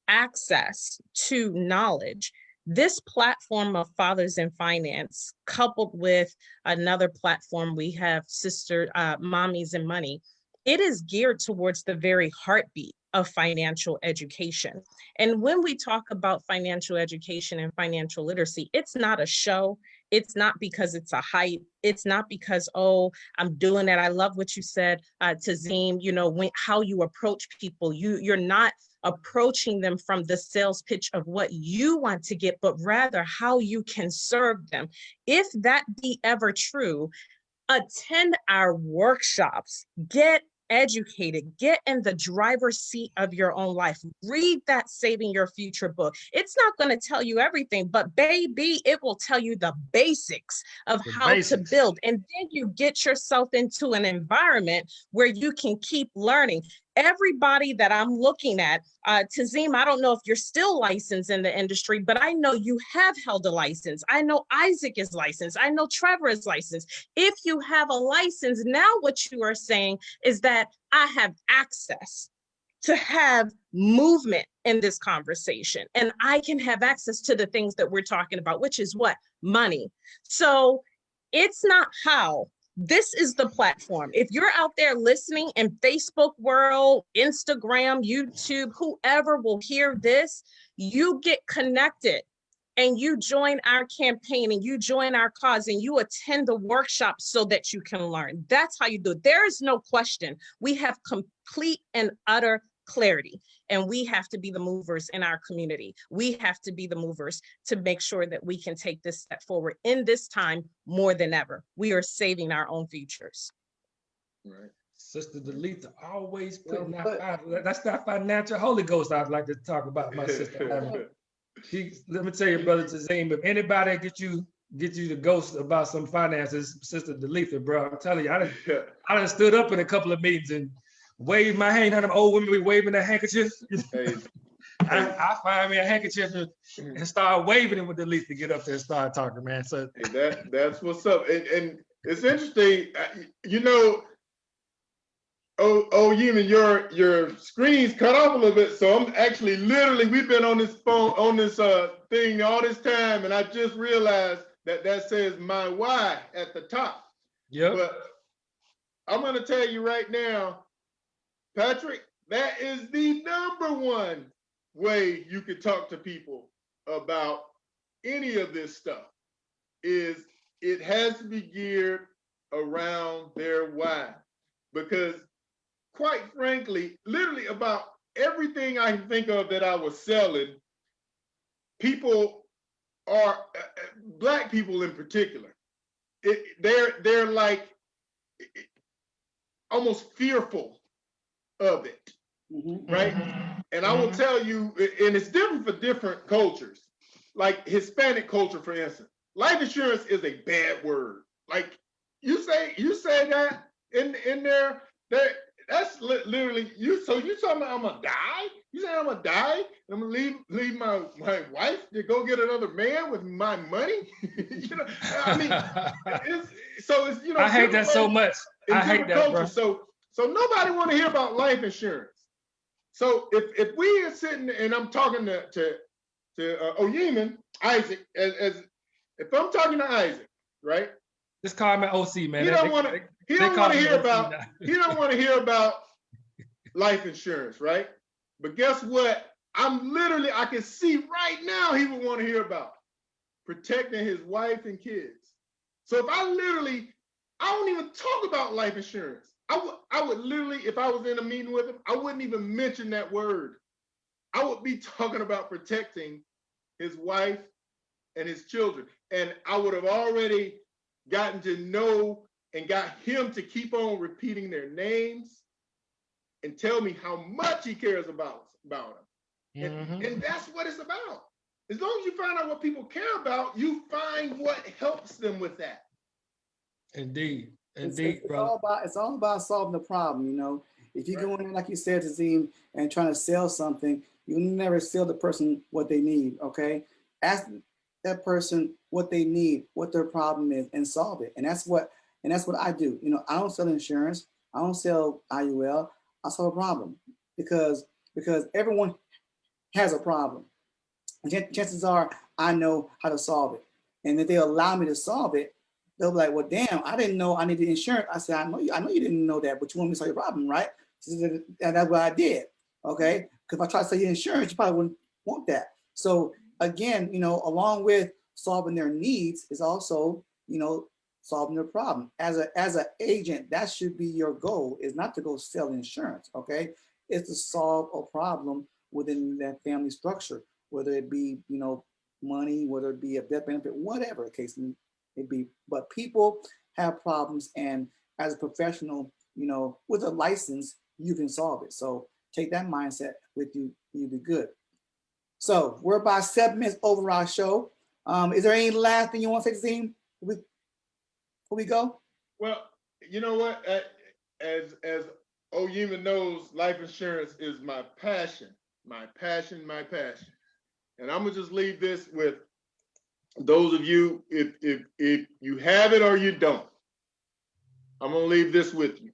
access to knowledge? This platform of Fathers in Finance, coupled with another platform we have, Sister Mommies and Money, it is geared towards the very heartbeat of financial education. And when we talk about financial education and financial literacy, it's not a show. It's not because it's a hype. It's not because, oh, I'm doing it. I love what you said, Tazim, how you approach people. You're not approaching them from the sales pitch of what you want to get, but rather how you can serve them. If that be ever true, attend our workshops, get educated, get in the driver's seat of your own life. Read that Saving Your Future book. It's not going to tell you everything, but baby, it will tell you the basics of how to build. And then you get yourself into an environment where you can keep learning. Everybody that I'm looking at, Tazim, I don't know if you're still licensed in the industry, but I know you have held a license. I know Isaac is licensed. I know Trevor is licensed. If you have a license, now what you are saying is that I have access to have movement in this conversation, and I can have access to the things that we're talking about, which is what? Money. So it's not how. This is the platform. If you're out there listening in Facebook world, Instagram, YouTube, whoever will hear this, you get connected and you join our campaign and you join our cause and you attend the workshop so that you can learn. That's how you do it. There is no question. We have complete and utter clarity, and we have to be the movers in our community. We have to be the movers to make sure that we can take this step forward in this time more than ever. We are saving our own futures. Right. Sister Delitha always putting that's that financial Holy Ghost I'd like to talk about, my sister. Let me tell you, brother Tazim, if anybody get you the ghost about some finances, Sister Delitha, bro, I'm telling you, I done stood up in a couple of meetings and waved my hand. Them old women be waving their handkerchiefs. I find me a handkerchief and start waving it with Delitha to get up there and start talking, man. So that's what's up. And it's interesting, Yemen, your screen's cut off a little bit, so I'm actually we've been on this phone, on this thing all this time, and I just realized that says my why at the top. Yeah. But I'm going to tell you right now, Patrick, that is the #1 way you could talk to people about any of this stuff. Is it has to be geared around their why, because quite frankly, literally about everything I can think of that I was selling, people are, Black people in particular, they're like almost fearful of it, right? And I will tell you, and it's different for different cultures. Like Hispanic culture, for instance, life insurance is a bad word. Like you say that in there, that's literally you. So you talking about I'm gonna die? You say I'm gonna die and I'm gonna leave my wife to go get another man with my money? You know, I mean, it's you know. I hate that so much. I hate that, bro. So nobody want to hear about life insurance. So if we are sitting and I'm talking to Oyeman, Isaac, as if I'm talking to Isaac, right? Just call me OC, man. He don't want to hear about life insurance, right? But guess what? I can see right now he would want to hear about protecting his wife and kids. So if I don't even talk about life insurance. I would literally, if I was in a meeting with him, I wouldn't even mention that word. I would be talking about protecting his wife and his children. And I would have already gotten to know and got him to keep on repeating their names and tell me how much he cares about them. And that's what it's about. As long as you find out what people care about, you find what helps them with that. Indeed. It's all about solving the problem. You know, if you go in, like you said, Tazim, and trying to sell something, you never sell the person what they need. Okay, ask that person what they need, what their problem is, and solve it. And that's what I do. You know, I don't sell insurance. I don't sell IUL. I solve a problem because everyone has a problem. And chances are I know how to solve it. And if they allow me to solve it, they'll be like, well, damn, I didn't know I needed insurance. I said, I know you didn't know that, but you want me to solve your problem, right? And that's what I did, okay? Because if I try to sell you insurance, you probably wouldn't want that. So again, you know, along with solving their needs is also, you know, solving their problem. As an agent, that should be your goal, is not to go sell insurance, okay? It's to solve a problem within that family structure, whether it be, you know, money, whether it be a death benefit, whatever the case may be. But people have problems, and as a professional, you know, with a license, you can solve it. So take that mindset with you, you'll be good. So we're about 7 minutes over our show. Is there any last thing you want to say, Zim, before we go? Well, you know what? As Oyeman knows, life insurance is my passion. And I'm gonna just leave this with those of you, if you have it or you don't. I'm gonna leave this with you.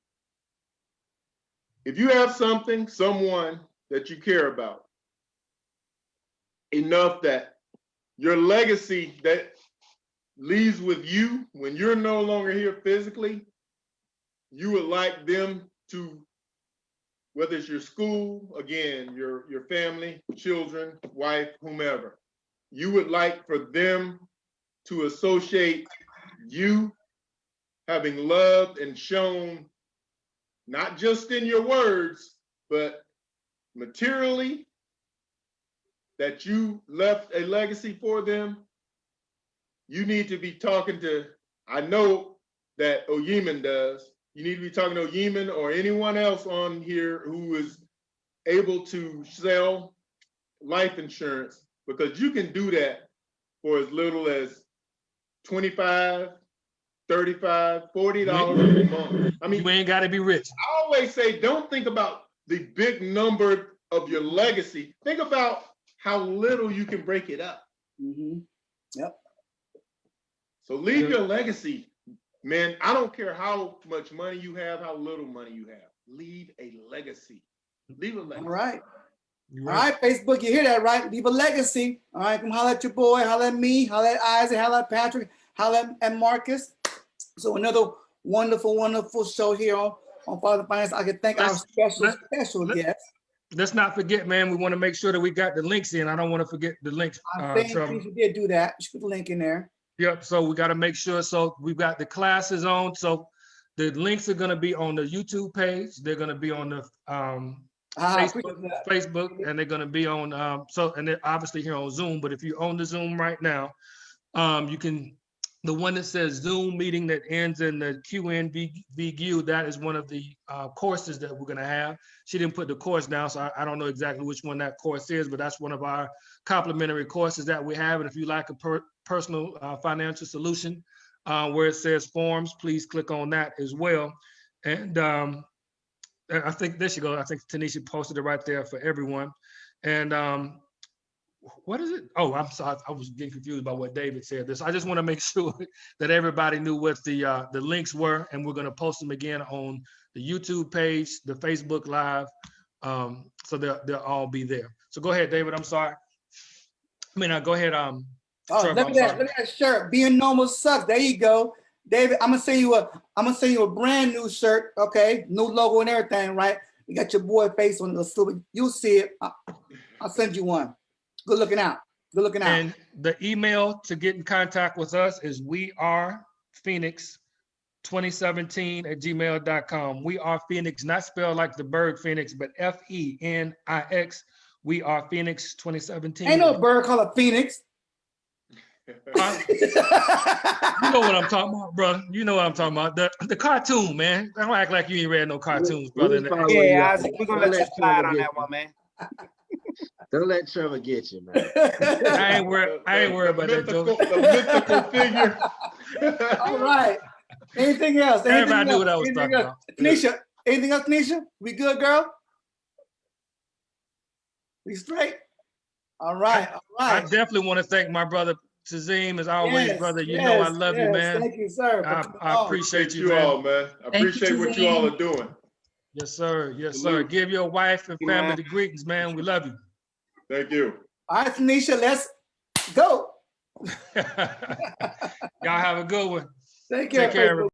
If you have someone that you care about enough that your legacy that leaves with you when you're no longer here physically, you would like them to, whether it's your school, again, your family, children, wife, whomever, you would like for them to associate you having loved and shown, not just in your words, but materially, that you left a legacy for them. You need to be talking to, I know that Oyeman does, you need to be talking to Oyeman or anyone else on here who is able to sell life insurance, because you can do that for as little as $25, $35, $40 a month. I mean, you ain't got to be rich. I always say, don't think about the big number of your legacy. Think about how little you can break it up. Mm-hmm. Yep. So leave your legacy, man. I don't care how much money you have, how little money you have. Leave a legacy. Leave a legacy. All right. All right, Facebook, you hear that, right? Leave a legacy. All right, come holler at your boy, holler at me, holler at Isaac, holler at Patrick, holler at Marcus. So another wonderful, wonderful show here on Fathers&Finance. I can thank our special guest. Let's not forget, man, we want to make sure that we got the links in. I don't want to forget the links. I think you did do that. You should put the link in there. Yep, so we got to make sure. So we've got the classes on. So the links are going to be on the YouTube page. They're going to be on the Facebook, and they're going to be on, and they're obviously here on Zoom. But if you're on the Zoom right now, you can The one that says Zoom meeting that ends in the QNVQ, that is one of the courses that we're gonna have. She didn't put the course down, so I don't know exactly which one that course is, but that's one of our complimentary courses that we have. And if you like a personal financial solution where it says forms, please click on that as well. And I think there you go. I think Tanisha posted it right there for everyone. And what is it? Oh, I'm sorry. I was getting confused by what David said. This. I just want to make sure that everybody knew what the links were, and we're going to post them again on the YouTube page, the Facebook Live, so they'll all be there. So go ahead, David. I'm sorry. I mean, go ahead. Oh, Trevor, look at that shirt. Being normal sucks. There you go, David. I'm gonna send you a brand new shirt. Okay, new logo and everything. Right? You got your boy face on the sleeve. You'll see it. I'll send you one. Good looking out. Good looking out. And the email to get in contact with us is wearephoenix2017@gmail.com. We are Phoenix, not spelled like the bird Phoenix, but F-E-N-I-X. We are Phoenix 2017. Ain't no bird called a phoenix. You know what I'm talking about, brother. You know what I'm talking about. The cartoon, man. Don't act like you ain't read no cartoons, brother. Yeah, Isaac, we're gonna let you slide on that one, man. Don't let Trevor get you, man. I ain't worried about that, Joe. The mythical figure. All right. Anything else? Everybody knew what I was talking about. Tanisha, anything else, Tanisha? We good, girl? We straight? All right. All I right. definitely want to thank my brother Tazim, as always, Yes, brother. You know I love you, man. Thank you, sir. I appreciate you, all, man. I appreciate what you all are doing. Yes, sir. Yes, sir. Salute. Give your wife and family the greetings, man. We love you. Thank you. All right, Tanisha, let's go. Y'all have a good one. Take care. Take care, everybody.